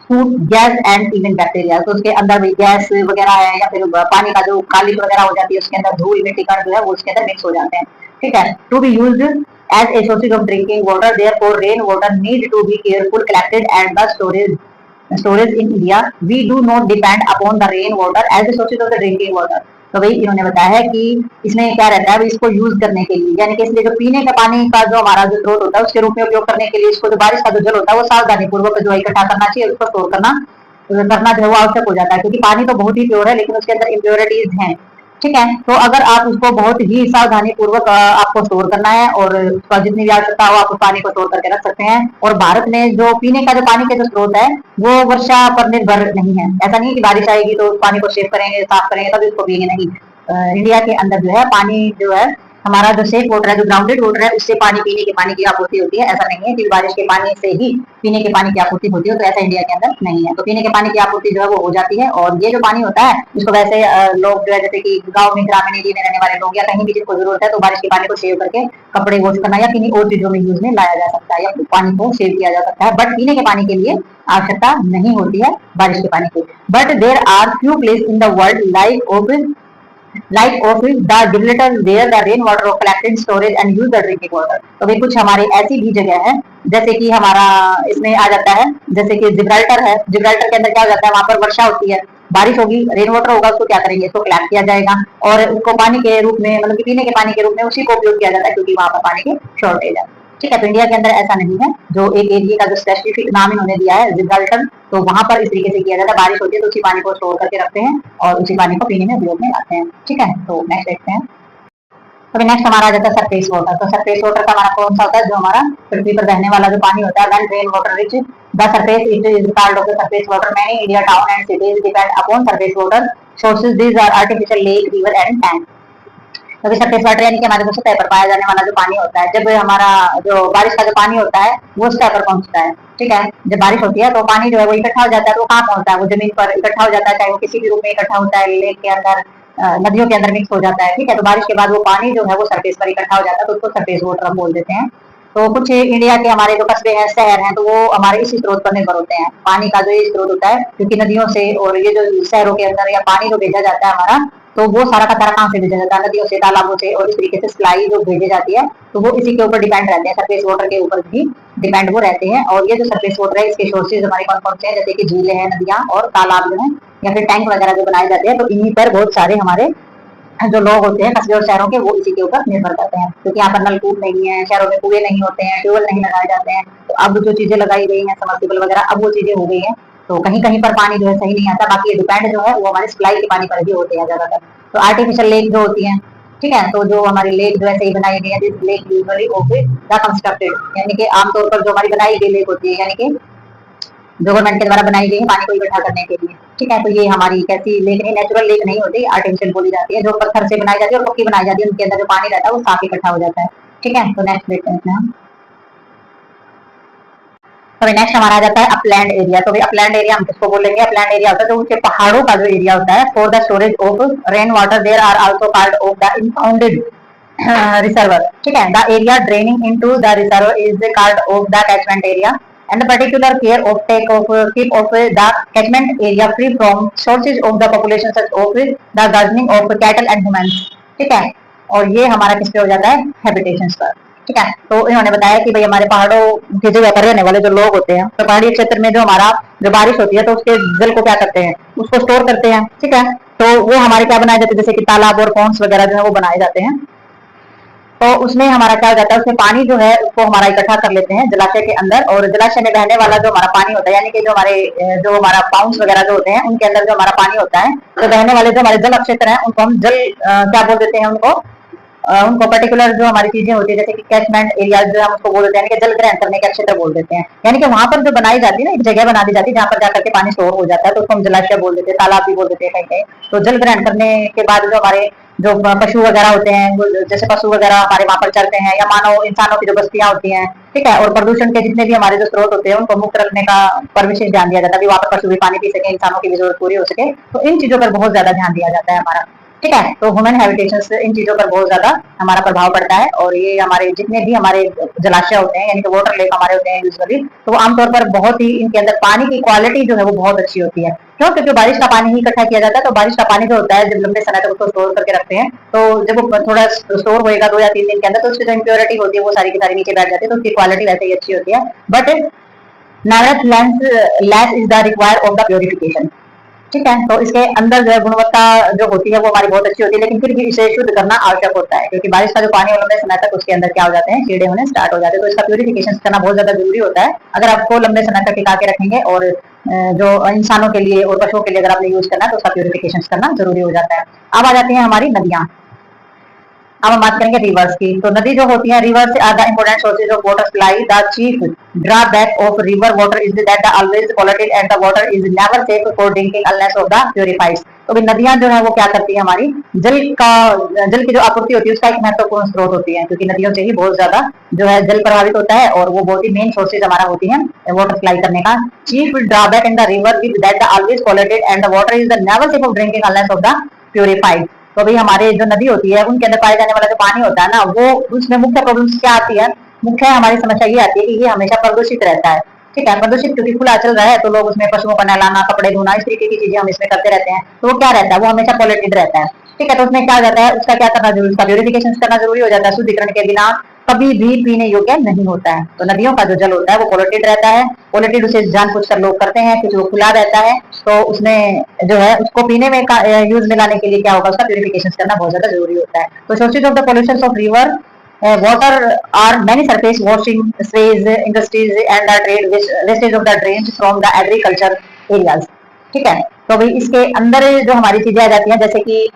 food, gas and even bacteria. तो उसके अंदर भी गैस वगैरह है या फिर पानी का जो कालिक वगैरह हो जाती है उसके अंदर धूल मिट्टी कण जो है वो उसके अंदर मिक्स हो जाते हैं। ठीक है, to be used as a source of drinking water, therefore rain water need to be careful collected and the storage in India we do not depend upon the rain water as a source of the drinking water। तो भाई इन्होंने बताया है कि इसमें क्या रहता है, इसको यूज करने के लिए, यानी कि इसलिए जो पीने का पानी का जो हमारा जो स्रोत होता है उसके रूप में उपयोग करने के लिए इसको जो बारिश का जो जल होता है वो सावधानी पूर्वक जो इकट्ठा करना चाहिए, उसको स्टोर करना जो है वो आवश्यक हो जाता है, क्योंकि पानी तो बहुत ही प्योर है लेकिन उसके अंदर इम्प्योरिटीज हैं। ठीक है, तो अगर आप उसको बहुत ही सावधानी पूर्वक आपको स्टोर करना है और उसका जितनी भी आवश्यकता हो आप उस पानी को स्टोर करके रख सकते हैं। और भारत में जो पीने का जो पानी के जो स्रोत है वो वर्षा पर निर्भर नहीं है। ऐसा नहीं है कि बारिश आएगी तो उस पानी को सेव करेंगे, साफ करेंगे तभी उसको पिएंगे, नहीं। इंडिया के अंदर जो है पानी जो है हमारा जो सेफ वाटर है, जो ग्राउंडेड वाटर है, उससे पानी पीने के पानी की आपूर्ति होती है। ऐसा नहीं है कि बारिश के पानी से ही पीने के पानी की आपूर्ति होती है, तो ऐसा इंडिया के अंदर नहीं है। तो पीने के पानी की आपूर्ति जो है वो हो जाती है। और ये जो पानी होता है इसको वैसे लोग जो है जैसे कि गाँव में ग्रामीण एरिया में रहने वाले लोग या कहीं भी जिनको जरूरत है तो बारिश के पानी को सेव करके कपड़े वॉश करना या किन्हीं और चीजों में यूज में लाया जा सकता है या पानी को सेव किया जा सकता है। बट पीने के पानी के लिए आवश्यकता नहीं होती है बारिश के पानी की। But there are few place in the world like of the Gibraltar where the rain water of collected storage and use the drinking water। तो भाई कुछ हमारे ऐसी भी जगह है जैसे कि हमारा इसमें आ जाता है, जैसे कि जिब्राल्टर है। जिब्राल्टर के अंदर क्या हो जाता है, वहां पर वर्षा होती है, बारिश होगी, रेन वाटर होगा, उसको क्या करेंगे, इसको कलेक्ट किया जाएगा और उसको पानी के रूप में, मतलब कि पीने के पानी के रूप में उसी को उपयोग किया जाता है, क्योंकि वहां पर पानी की शॉर्टेज है। ठीक है, तो इंडिया के अंदर ऐसा नहीं है। जो एक एरिया का जो स्पेसिफिक नाम इन्होंने दिया है जिब्राल्टर, तो वहां पर इस तरीके से किया जाता है, बारिश होती है तो उसी पानी को स्टोर करके रखते हैं और उसी पानी को पीने में उपयोग में लाते हैं। ठीक है, तो नेक्स्ट देखते हैं। तो नेक्स्ट हमारा आ जाता है सरफेस वाटर। तो सरफेस वाटर का हमारा कौन सा होता है, जो हमारा पृथ्वी पर बहने वाला जो पानी होता है, when rain water reach the surface it is called of the surface water. Many India town and cities depend upon surface water sources. These are artificial lake, river and tank. तो सरफेस वाटर यानी कि हमारे जो सतह पर पाया जाने वाला जो पानी होता है, जब हमारा जो बारिश का जो पानी होता है वो सतह पर पहुंचता है। ठीक है, जब बारिश होती है तो पानी जो है वो इकट्ठा हो जाता है, तो वो कहाँ पहुंचता है, वो जमीन पर इकट्ठा हो जाता है, चाहे वो किसी भी रूप में इकट्ठा होता है, लेक के अंदर, नदियों के अंदर मिक्स हो जाता है। ठीक है, तो बारिश के बाद वो पानी जो है वो सरफेस पर इकट्ठा हो जाता है, तो उसको सरफेस वाटर हम बोल देते हैं। तो कुछ इंडिया के हमारे जो कस्बे हैं, शहर हैं, तो वो हमारे इसी स्रोत पर निर्भर होते हैं। पानी का जो ये स्रोत होता है, क्योंकि नदियों से और ये जो शहरों के अंदर या पानी जो भेजा जाता है हमारा, तो वो सारा का सारा कहाँ से भेजा जाता है, नदियों से, तालाबों से, और इस तरीके से सप्लाई जो भेजी जाती है तो वो इसी के ऊपर डिपेंड रहते हैं, सरफेस वाटर के ऊपर भी डिपेंड वो रहते हैं। और ये जो सरफेस वाटर है इसके सोर्सेज हमारे कौन कौन से हैं, जैसे कि झीलें हैं, नदियां और तालाब जो है या फिर टैंक वगैरह जो बनाए जाते हैं, तो इन्हीं पर बहुत सारे हमारे जो लोग होते हैं कस्बे और शहरों के, वो इसी के ऊपर निर्भर करते हैं। क्योंकि यहाँ पर नलकूप नहीं है, शहरों में कुएं नहीं होते हैं, ट्यूबवेल नहीं लगाए जाते हैं, तो अब जो चीजें लगाई गई हैं, समरसेबल वगैरह, अब वो चीजें हो गई हैं, तो कहीं कहीं पर पानी जो है सही नहीं आता। बाकी ये डिपेंड जो है वो हमारे सप्लाई के पानी पर भी होते हैं ज्यादातर। तो आर्टिफिशियल लेक जो होती है, ठीक है, तो जो हमारी लेक जो है सही बनाई गई है, this lake usually the constructed, यानी कि आमतौर पर जो हमारी बनाई गई लेक होती है, यानी कि गवर्नमेंट के द्वारा बनाई गई है पानी को इकट्ठा करने के लिए। ठीक है, तो ये हमारी कैसी लेक नहीं, नेचुरल लेक नहीं होती, आर्टिफिशियल बोली जाती है, जो पत्थर से बनाई जाती है और पक्की बनाई जाती है, उनके अंदर जो पानी रहता है वो साफ इकट्ठा हो जाता है। ठीक है, तो नेक्स्ट देखते हैं इसमें हम। तो नेक्स्ट हमारा आ जाता है अपलैंड एरिया। तो अपलैंड एरिया हम किसको बोलेंगे, अपलैंड एरिया होता है जो उसके पहाड़ों का जो एरिया होता है, for the storage of rain water there are also called of the impounded reservoir. ठीक है, the area draining into the reservoir is called of the catchment area and the particular care of take of keep of the catchment area free from sources of the population such of the gardening of cattle and humans। ठीक है, और ये हमारा किस पे हो जाता है, हैबिटेशंस पर। ठीक है, तो इन्होंने बताया कि भाई हमारे पहाड़ों की जगह पर रहने वाले जो लोग होते हैं, तो पहाड़ी क्षेत्र में जो हमारा जो बारिश होती है तो उसके जल को क्या करते हैं, उसको स्टोर करते हैं। ठीक है, तो वो हमारे क्या बनाए जाते हैं, जैसे कि तालाब और पॉन्ड्स वगैरह जो है वो बनाए जाते हैं। तो उसमें हमारा क्या हो जाता है, उसमें पानी जो है उसको हमारा इकट्ठा कर लेते हैं जलाशय के अंदर, और जलाशय में बहने वाला जो हमारा पानी होता है, यानी कि जो हमारा पाउंड्स वगैरह जो होते हैं उनके अंदर जो हमारा पानी होता है, तो बहने वाले जो हमारे जल क्षेत्र हैं उनको हम जल क्या बोल देते हैं, उनको पर्टिकुलर जो हमारी चीजें होती है, जैसे कि कैचमेंट एरिया जो हम उसको बोल देते हैं, यानी कि जल ग्रहण करने का क्षेत्र बोल देते हैं। यानी कि वहां पर जो बनाई जाती है ना, एक जगह बना दी जाती है जहां पर जाकर के पानी स्टोर हो जाता है, तो उसको हम जलाशय बोल देते हैं, तालाब भी बोल देते हैं कहीं कहीं। तो जल ग्रहण करने के बाद जो हमारे जो पशु वगैरह होते हैं, जैसे पशु वगैरह हमारे वहां पर चलते हैं, या मानव इंसानों की जो बस्तियां होती हैं, ठीक है, और प्रदूषण के जितने भी हमारे जो स्रोत होते हैं उनको मुक्त रखने का पर विशेष ध्यान दिया जाता है, वहां पर पशु भी पानी पी सके, इंसानों की भी जरूरत पूरी हो सके, तो इन चीजों पर बहुत ज्यादा ध्यान दिया जाता है हमारा। ठीक है, तो ह्यूमन हैबिटेशन इन चीजों पर बहुत ज्यादा हमारा प्रभाव पड़ता है, और ये हमारे जितने भी हमारे जलाशय होते हैं, यानी कि वाटर लेक हमारे होते हैं यूजुअली, तो वो आमतौर पर बहुत ही इनके अंदर पानी की क्वालिटी जो है वो बहुत अच्छी होती है। क्यों, क्योंकि बारिश का पानी ही इकट्ठा किया जाता है, तो बारिश का पानी जो होता है जब लंबे समय तक उसको स्टोर करके रखते हैं, तो जब वो थोड़ा स्टोर होएगा 2 या 3 दिन के अंदर, तो उसकी जो इम्प्योरिटी होती है वो सारी की सारी नीचे बैठ जाती है, तो उसकी क्वालिटी वैसे ही अच्छी होती है। But nevertheless less is the require of the purification. ठीक है। तो इसके अंदर जो है गुणवत्ता जो होती है वो हमारी बहुत अच्छी होती है, लेकिन फिर भी इसे शुद्ध करना आवश्यक होता है, क्योंकि बारिश का जो पानी है लंबे समय तक उसके अंदर क्या हो जाते हैं, कीड़े होने स्टार्ट हो जाते हैं। तो इसका प्यूरिफिकेशन करना बहुत ज्यादा जरूरी होता है। अगर आपको लंबे समय तक टिका के रखेंगे और जो इंसानों के लिए और पशुओं के लिए अगर आपने यूज करना है तो उसका प्यूरिफिकेशन करना जरूरी हो जाता है। अब आ जाती है हमारी नदियां। अब हम बात करेंगे रिवर्स की। तो नदी जो होती है, rivers are the important sources of water supply. The chief drawback of river water is that the always polluted and the water is never safe for drinking unless of the purified. तो भी नदियां जो है वो क्या करती है, हमारी जल की जो आपूर्ति होती है उसका एक महत्वपूर्ण स्रोत होती है, क्योंकि नदियों से ही बहुत ज्यादा जो है जल प्रभावित होता है और वो बहुत ही मेन सोर्सेज हमारा होती है वाटर सप्लाई करने का। Chief drawback in the river is that the always polluted and the water is the never safe for drinking unless of the purified. तो भाई हमारे जो नदी होती है उनके अंदर पाए जाने वाला जो पानी होता है ना, वो उसमें मुख्य प्रॉब्लम क्या आती है, मुख्य हमारी समस्या ये आती है कि ये हमेशा प्रदूषित रहता है। ठीक है, प्रदूषित क्योंकि खुला चल रहा है तो लोग उसमें पशुओं को नहलाना, कपड़े धोना, इस तरीके की चीजें हम इसमें करते रहते हैं, तो वो क्या रहता है, वो हमेशा पॉल्यूटेड रहता है। ठीक है, तो उसमें क्या जाता है, उसका क्या करना जरूरी, उसका प्यूरिफिकेशन करना जरूरी हो जाता है। शुद्धिकरण के बिना कभी भी पीने योग्य नहीं होता है। तो नदियों का जो जल होता है वो पॉल्यूटेड रहता है। पॉल्यूटेड उसे जानबूझकर लोग करते हैं क्योंकि वो खुला रहता है, तो उसमें जो है उसको पीने में यूज में लाने के लिए क्या होगा, उसका प्यूरिफिकेशन करना बहुत ज्यादा जरूरी होता है। तो sources of the pollution of river water are many surface washing, sprays, industries and the trade wastage of the drains from the agriculture areas। ठीक है, तो भाई इसके अंदर जो हमारी चीजें आ जाती हैं, जैसे कि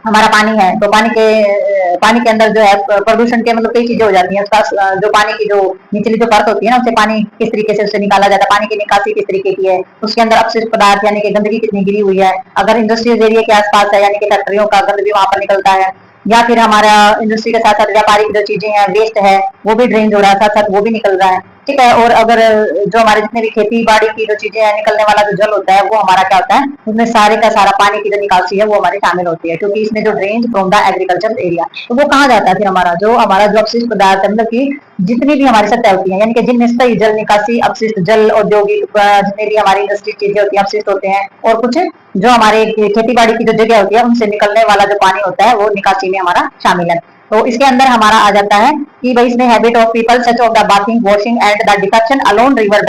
हमारा पानी है, तो पानी के अंदर जो है प्रदूषण के मतलब कई चीजें हो जाती हैं। उसका जो पानी की जो निचली जो परत होती है ना, उससे पानी किस तरीके से उससे निकाला जाता है, पानी की निकासी किस तरीके की है, उसके अंदर अपशिष्ट पदार्थ यानी कि गंदगी कितनी गिरी हुई है, अगर इंडस्ट्रियल एरिया के आसपास है यानी कि फैक्ट्रियों का गंद भी वहां पर निकलता है, या फिर हमारा इंडस्ट्री के साथ साथ व्यापारिक जो चीजें हैं, वेस्ट है वो भी ड्रेन हो रहा है, साथ साथ वो भी निकल रहा है। ठीक है, और अगर जो हमारे जितने भी खेती बाड़ी की जो चीजें हैं, निकलने वाला जो जल होता है वो हमारा क्या होता है, उसमें सारे का सारा पानी की जो निकासी है वो हमारी शामिल होती है, क्योंकि इसमें जो drain from the agriculture area, तो वो कहाँ जाता है फिर हमारा जो अपशिष्ट पदार्थ है, मतलब की जितनी भी हमारी सतह होती है, यानी कि जिनमें स्थायी जल निकासी, अपशिष्ट जल, औद्योगिक जितने भी हमारी इंडस्ट्री चीजें होती है, अपशिष्ट होते हैं, और कुछ जो हमारे खेती बाड़ी की जो जगह होती है उनसे निकलने वाला जो पानी होता है वो निकासी में हमारा शामिल है। तो इसके अंदर हमारा आ जाता है कि भाई इसमें habit of people such of the bathing, washing and the defection alone river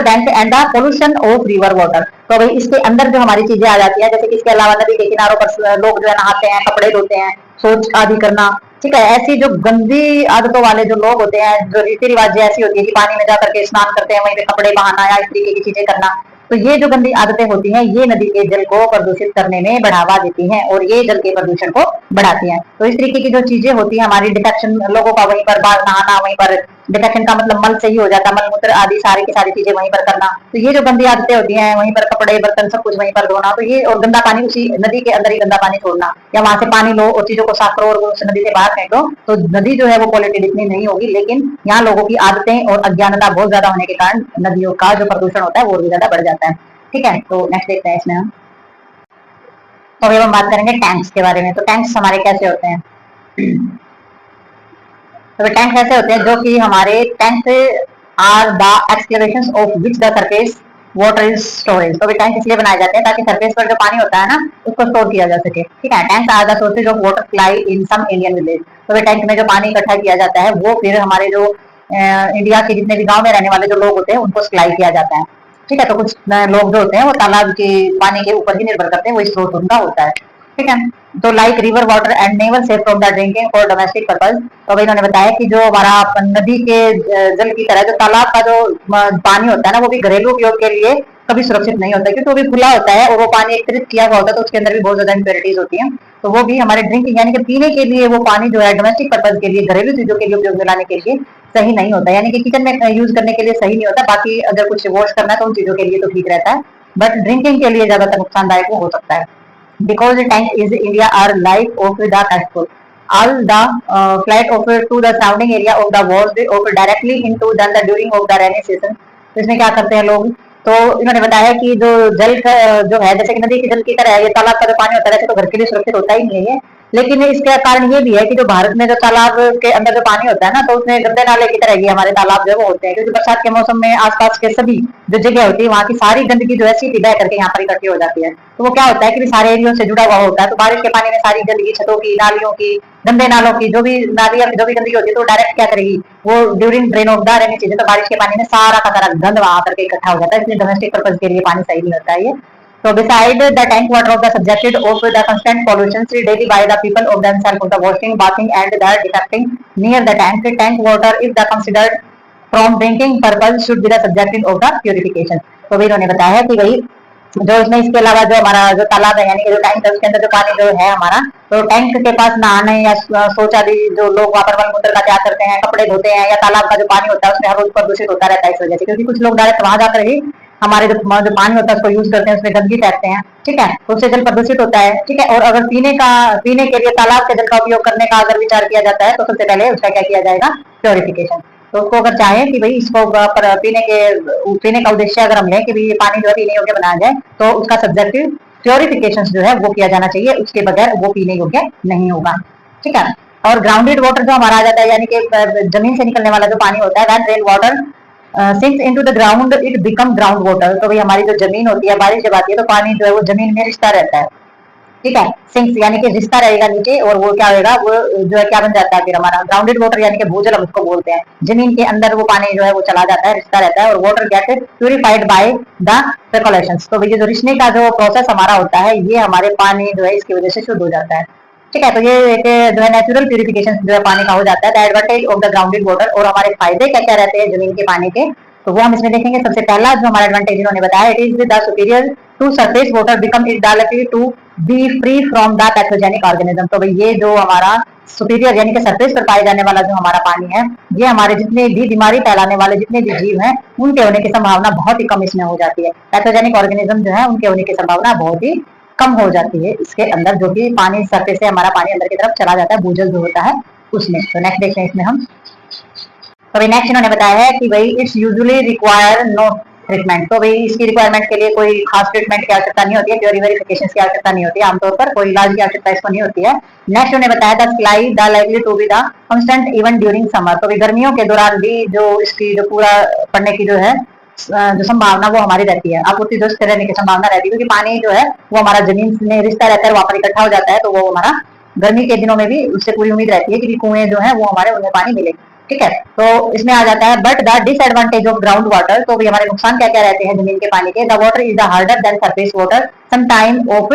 bank and the pollution of river water. तो भाई इसके अंदर जो हमारी चीजें आ जाती है, जैसे कि इसके अलावा नदी के किनारों पर लोग जो है नहाते हैं, कपड़े धोते हैं, शौच आदि करना। ठीक है, ऐसी जो गंदी आदतों वाले जो लोग होते हैं, जो रीति रिवाज ऐसी होती है कि पानी में जाकर के स्नान करते हैं, वहीं पे कपड़े बहाना या इस तरीके की चीजें करना, तो ये जो गंदी आदतें होती हैं ये नदी के जल को प्रदूषित करने में बढ़ावा देती हैं और ये जल के प्रदूषण को बढ़ाती हैं। तो इस तरीके की जो चीजें होती हैं हमारी, डिफेक्शन लोगों का वहीं पर बाहर नहाना, वहीं पर डिफेक्शन का मतलब मल से ही हो जाता है, मलमूत्र आदि सारी की सारी चीजें वहीं पर करना, तो ये जो गंदी आदतें होती हैं, वहीं पर कपड़े बर्तन सब कुछ वहीं पर धोना, तो ये और गंदा पानी उसी नदी के अंदर ही गंदा पानी छोड़ना, या वहां से पानी लो और चीजों को साफ करो और उस नदी से बाहर फेंक दो, तो नदी जो है वो पॉल्यूटेड इतनी नहीं होगी। लेकिन यहाँ लोगों की आदतें और अज्ञानता बहुत ज्यादा होने के कारण नदियों का जो प्रदूषण होता है वो भी ज्यादा बढ़ जाता है। ठीक है, तो नेक्स्ट देखते हैं इसमें हम। तो अभी हम बात करेंगे टैंक्स के बारे में। तो टैंक्स हमारे कैसे होते हैं, तो टैंक ऐसे होते हैं जो कि हमारे tank are the excavations of which the surface water is storage. तो टैंक इसलिए बनाए जाते हैं ताकि सरफेस पर जो पानी होता है ना उसको स्टोर किया जा सके। ठीक है, tanks are the sources of water supply in some Indian village. तो टैंक में जो पानी इकट्ठा किया जाता है वो फिर हमारे जो इंडिया के जितने भी गांव में रहने वाले जो लोग होते हैं उनको सप्लाई किया जाता है। ठीक है, तो कुछ लोग जो होते हैं वो तालाब के पानी के ऊपर ही निर्भर करते हैं, वही स्रोत उनका होता है। ठीक है, तो like river water and never safe from the drinking for domestic purpose. तो इन्होंने बताया कि जो हमारा नदी के जल की तरह जो तालाब का जो पानी होता है ना वो भी घरेलू उपयोग के लिए कभी सुरक्षित नहीं होता, क्योंकि वो भी खुला होता है और वो पानी एकत्रित किया हुआ होता है, तो उसके अंदर भी बहुत ज्यादा इम्प्योरिटीज होती हैं। तो वो भी हमारे ड्रिंकिंग यानी कि पीने के लिए वो पानी जो है डोमेस्टिक पर्पज के लिए, घरेलू चीजों के लिए उपयोग में लाने के लिए सही नहीं होता, यानी कि किचन में यूज करने के लिए सही नहीं होता। बाकी अगर कुछ वॉश करना है तो उन चीजों के लिए तो ठीक रहता है, बट ड्रिंकिंग के लिए ज्यादातर नुकसानदायक वो हो सकता है। Because the tank is India are like of the transport. All the flight offer to the surrounding area of the walls they offer directly into the during of the rainy season। तो इसमें क्या करते हैं लोग, तो इन्होंने बताया कि जो जल जो है जैसे कि नदी के जल की तरह ये तालाब का जो पानी होता है वैसे तो घर के लिए सुरक्षित होता ही नहीं है, लेकिन इसका कारण ये भी है कि जो भारत में जो तालाब के अंदर जो पानी होता है ना तो उसमें गंदे नाले की तरह ही हमारे तालाब जो वो होते हैं, क्योंकि बरसात के मौसम में आसपास के सभी जो जगह होती है वहाँ की सारी गंदगी जो है सीधी बह करके यहाँ पर इकट्ठी हो जाती है। तो वो क्या होता है कि सारे एरियो से जुड़ा हुआ होता है, तो बारिश के पानी में सारी गंदगी छतों की, नालियों की, गंदे नालों की जो भी नाली या जो भी गंदगी होती है तो डायरेक्ट क्या करेगी, वो during drain of the rainy season, तो बारिश के पानी में सारा का सारा गंद वहां करके इकट्ठा हो जाता है, इसलिए डोमेस्टिक पर्पज के लिए पानी सही नहीं होता है ये। So beside the tank water of the subjected of the constant pollution daily by the people of themselves of the washing, bathing and the defecting near the tank water if the considered from drinking purpose should be the subjected of the purification। तो भी इन्होंने बताया कि भाई जो इसमें इसके अलावा जो हमारा जो तालाब है यानी कि जो टैंक है उसके अंदर जो पानी जो है हमारा, तो टैंक के पास नहाने या शौच आदि जो लोग वहां पर मलमूत्र का त्याग करते हैं, कपड़े धोते हैं, या तालाब का जो पानी होता है उसमें हर रोज प्रदूषित होता रहता है इस वजह से, क्योंकि कुछ लोग डायरेक्ट वहां जाकर ही हमारे जो पानी होता है उसको यूज करते हैं, उसमें गंदगी फेंकते हैं, ठीक है, तो उससे जल प्रदूषित होता है, ठीक है। और अगर पीने के लिए तालाब के जल का उपयोग करने का अगर विचार किया जाता है तो सबसे पहले उसका क्या किया जाएगा, प्योरिफिकेशन। तो उसको अगर चाहे कि भाई इसको पीने का उद्देश्य अगर हम लें कि भाई ये पानी जो है पीने योग्य बनाया जाए, तो उसका सब्जेक्टिव प्योरिफिकेशन जो है वो किया जाना चाहिए, उसके बगैर वो पीने योग्य नहीं होगा, ठीक है। और ग्राउंडेड वाटर जो हमारा आ जाता है यानी कि जमीन से निकलने वाला जो पानी होता है, that rain water sinks into the ground it become ground water. तो भाई हमारी जो जमीन होती है, बारिश जब आती है तो पानी जो है वो जमीन में रिश्ता रहता है, ठीक है, सिंक्स यानी कि रिश्ता रहेगा नीचे, और वो क्या होगा, वो जो है क्या बन जाता है फिर हमारा ग्राउंडेड वाटर यानी कि भूजल हम उसको बोलते हैं, जमीन के अंदर वो पानी जो है वो चला जाता है, रिश्ता रहता है, और water get purified by the circulations. तो ये जो रिश्ने का जो प्रोसेस हमारा होता है ये हमारे पानी जो है इसकी वजह से शुद्ध हो जाता है, ठीक है। तो ये एक जो है नेचुरल प्यूरिफिकेशन जो है पानी का हो जाता है, the advantage of the grounded water. और हमारे फायदे क्या क्या रहते हैं जमीन के पानी के, तो वो हम इसमें देखेंगे। सबसे पहला जो हमारा एडवांटेज इन्होंने बताया, it is the superior to surface water become it directly to be free from the pathogenic organism. तो भाई ये जो हमारा सुपीरियर यानी कि सरफेस पर पाए जाने वाला जो हमारा पानी है, ये हमारे जितने भी बीमारी फैलाने वाले जितने भी जीव हैं उनके होने की संभावना बहुत ही कम इसमें हो जाती है। पैथोजेनिक ऑर्गेनिज्म जो है उनके होने की संभावना बहुत ही कम हो जाती है इसके अंदर, जो कि पानी सरफेस से हमारा पानी अंदर की तरफ चला जाता है, भूजल जो होता है उसमें। तो नेक्स्ट देखते हैं इसमें हम, तो भाई नेक्स्ट इन्होंने बताया है कि भाई it's usually require no treatment. तो भाई इसकी रिक्वायरमेंट के लिए कोई खास ट्रीटमेंट की आवश्यकता नहीं होती है, प्योरिफिकेशन की आवश्यकता नहीं होती है, आमतौर पर कोई इलाज की आवश्यकता इसको नहीं होती है। नेक्स्ट उन्होंने बताया the supply the likely to be the constant even during summer. तो भाई गर्मियों के दौरान भी जो इसकी जो पूरा पड़ने की जो है जो संभावना वो हमारी रहती है, आपूर्ति जो रहने की संभावना रहती है, क्योंकि पानी जो है वो हमारा जमीन में रिश्ता रहता है, वहां पर इकट्ठा हो जाता है, तो वो हमारा गर्मी के दिनों में भी उससे पूरी उम्मीद रहती है कि कुएं जो है वो हमारे उनमें पानी मिले, ठीक है। तो इसमें आ जाता है but the disadvantage of ground water. तो भी हमारे नुकसान क्या क्या रहते हैं जमीन के पानी के, the water is the harder than surface water some time of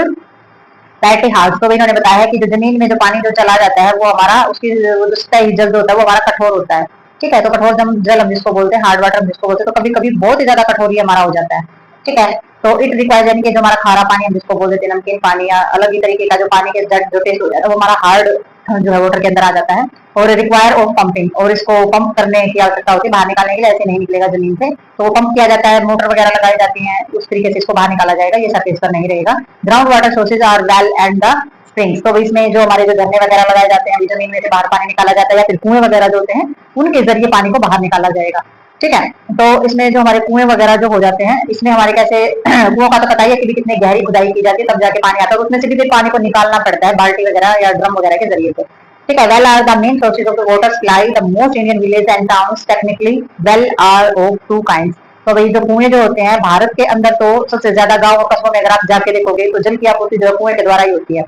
pretty hard. तो इन्होंने बताया है कि जो जमीन में जो पानी जो चला जाता है वो हमारा उसकी जल होता है वो हमारा कठोर होता है, ठीक है। तो कठोर जल हम जिसको बोलते हैं, हार्ड वाटर हम जिसको बोलते हैं, तो कभी कभी बहुत ही ज्यादा कठोर ही हमारा हो जाता है, ठीक है। तो इट रिक्वायर्स यानी कि जो हमारा खारा पानी हम जिसको बोल देते हैं, नमकीन पानी या अलग ही तरीके का जो पानी के जो टेस्ट हो जाता है वो हमारा हार्ड जो है वाटर के अंदर आ जाता है, और रिक्वायर ऑफ पंपिंग, और इसको पंप करने की आवश्यकता होती है, बाहर निकालने के लिए ऐसे नहीं निकलेगा जमीन से, तो वो पंप किया जाता है, मोटर वगैरह लगाई जाती है, उस तरीके से इसको बाहर निकाला जाएगा, ये सरफेस पर नहीं रहेगा। Ground water sources are well and the springs. तो इसमें जो हमारे जो झरने वगैरह लगाए जाते हैं, जमीन में से बाहर पानी निकाला जाता है, या फिर कुएं वगैरह जो होते हैं उनके जरिए पानी को बाहर निकाला जाएगा, ठीक है। तो इसमें जो हमारे कुएं वगैरह जो हो जाते हैं, इसमें हमारे कैसे कुओं का तो पता ही है कि कितने गहरी खुदाई की जाती है तब जाके पानी आता है, और उसमें से भी फिर पानी को निकालना पड़ता है बाल्टी वगैरह या ड्रम वगैरह के जरिए से, ठीक है। Well are the main sources of the water supply, the most Indian village and towns technically well are of two kinds. तो भाई जो कुएं जो होते हैं भारत के अंदर, तो सबसे ज्यादा गांव और कस्बों में अगर आप जाके देखोगे तो जल की आपूर्ति जो है कुएं के द्वारा ही होती है,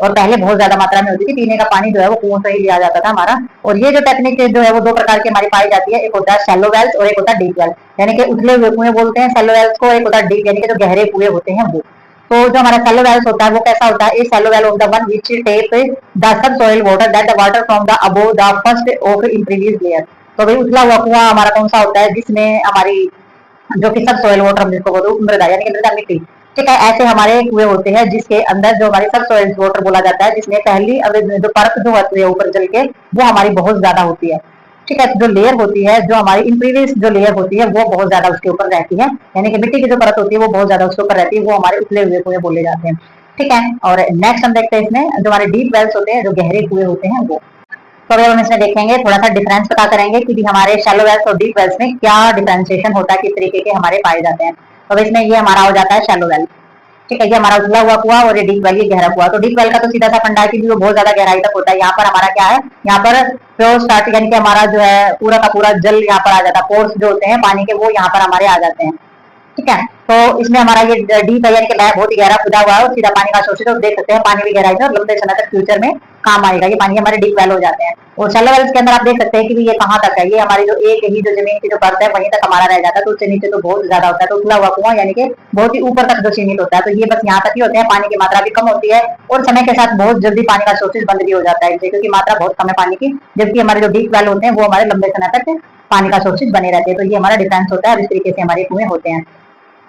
और पहले बहुत ज्यादा मात्रा में होती थी, पीने का पानी जो है वो कुओं से ही लिया जाता था हमारा। और ये जो टेक्निक जो है वो दो प्रकार की हमारी पाई जाती है, एक होता है शैलो वेल्स और एक होता है डीप वेल, यानी कि उथले हुए कुएं बोलते हैं शैलो वेल्स को, एक होता है डीप यानी कि जो गहरे कुएं होते हैं वो। तो जो हमारा शैलो वेल्स होता है वो कैसा होता है, shallow well of the one which tape the sub soil water that the water from the above the first of in previous layer. तो भाई उथला हुआ कुआं हमारा कौन सा होता है, जिसमें हमारी जो कि सब सॉइल वाटर हम जिसको बोलते हैं मृदा यानी कि मृदा मिट्टी, ठीक है, ऐसे हमारे कुएं होते हैं जिसके अंदर जो हमारी सब सॉइल वाटर बोला जाता है, जिसमें पहली जो परत जो होती है ऊपर जल के वो हमारी बहुत ज्यादा होती है, ठीक है। जो लेयर होती है, जो हमारी इंप्रीवियस जो लेयर होती है वो बहुत ज्यादा उसके ऊपर रहती है, यानी कि मिट्टी की जो परत होती है वो बहुत ज्यादा उसके ऊपर रहती है, वो हमारे उतले हुए कुएं बोले जाते हैं, ठीक है। और नेक्स्ट हम देखते हैं इसमें जो हमारे डीप वेल्स होते हैं, जो गहरे कुएं होते हैं वो। तो अभी हम इसमें देखेंगे, थोड़ा सा डिफरेंस पता करेंगे कि हमारे शैलो वेल्स और डीप वेल्स में क्या डिफरेंशिएशन होता है, किस तरीके के हमारे पाए जाते हैं। तो इसमें ये हमारा हो जाता है शैलो वेल, ठीक है, ये हमारा उथला हुआ कुआ, और ये डीप वेल ये गहरा कुआ। तो डीप वेल का तो सीधा सा फंडा है कि वो बहुत ज्यादा गहराई तक होता है। यहाँ पर हमारा क्या है, यहाँ पर प्योर स्टार्ट यानी कि हमारा जो है पूरा का पूरा जल यहाँ पर आ जाता है, पोर्स जो होते हैं पानी के वो यहाँ पर हमारे आ जाते हैं, ठीक है। तो इसमें हमारा ये डीप है, यानी कि बहुत ही गहरा खुदा हुआ है और सीधा पानी का सोर्स है, तो देख सकते हैं पानी भी गहराई है और लंबे समय तक फ्यूचर में काम आएगा। ये पानी हमारे डीप वेल हो जाते हैं। और शैलो वेल्स के अंदर आप देख सकते हैं कि ये कहाँ तक है, ये हमारी जो एक ही जो जमीन की जो परत है वहीं तक हमारा रह जाता है, तो उससे नीचे तो बहुत ज्यादा होता है, तो उथला हुआ कुआं यानी कि बहुत ही ऊपर तक जो सीमित होता है, तो ये बस यहाँ तक ही होते हैं। पानी की मात्रा भी कम होती है और समय के साथ बहुत जल्दी पानी का सोर्सेज बंद भी हो जाता है, क्योंकि मात्रा बहुत कम है पानी की, जबकि हमारे जो डीप वेल होते हैं वो हमारे लंबे समय तक पानी का सोर्सेज बने रहते हैं। तो ये हमारा डिफरेंस होता है, इस तरीके से हमारे कुएं होते हैं।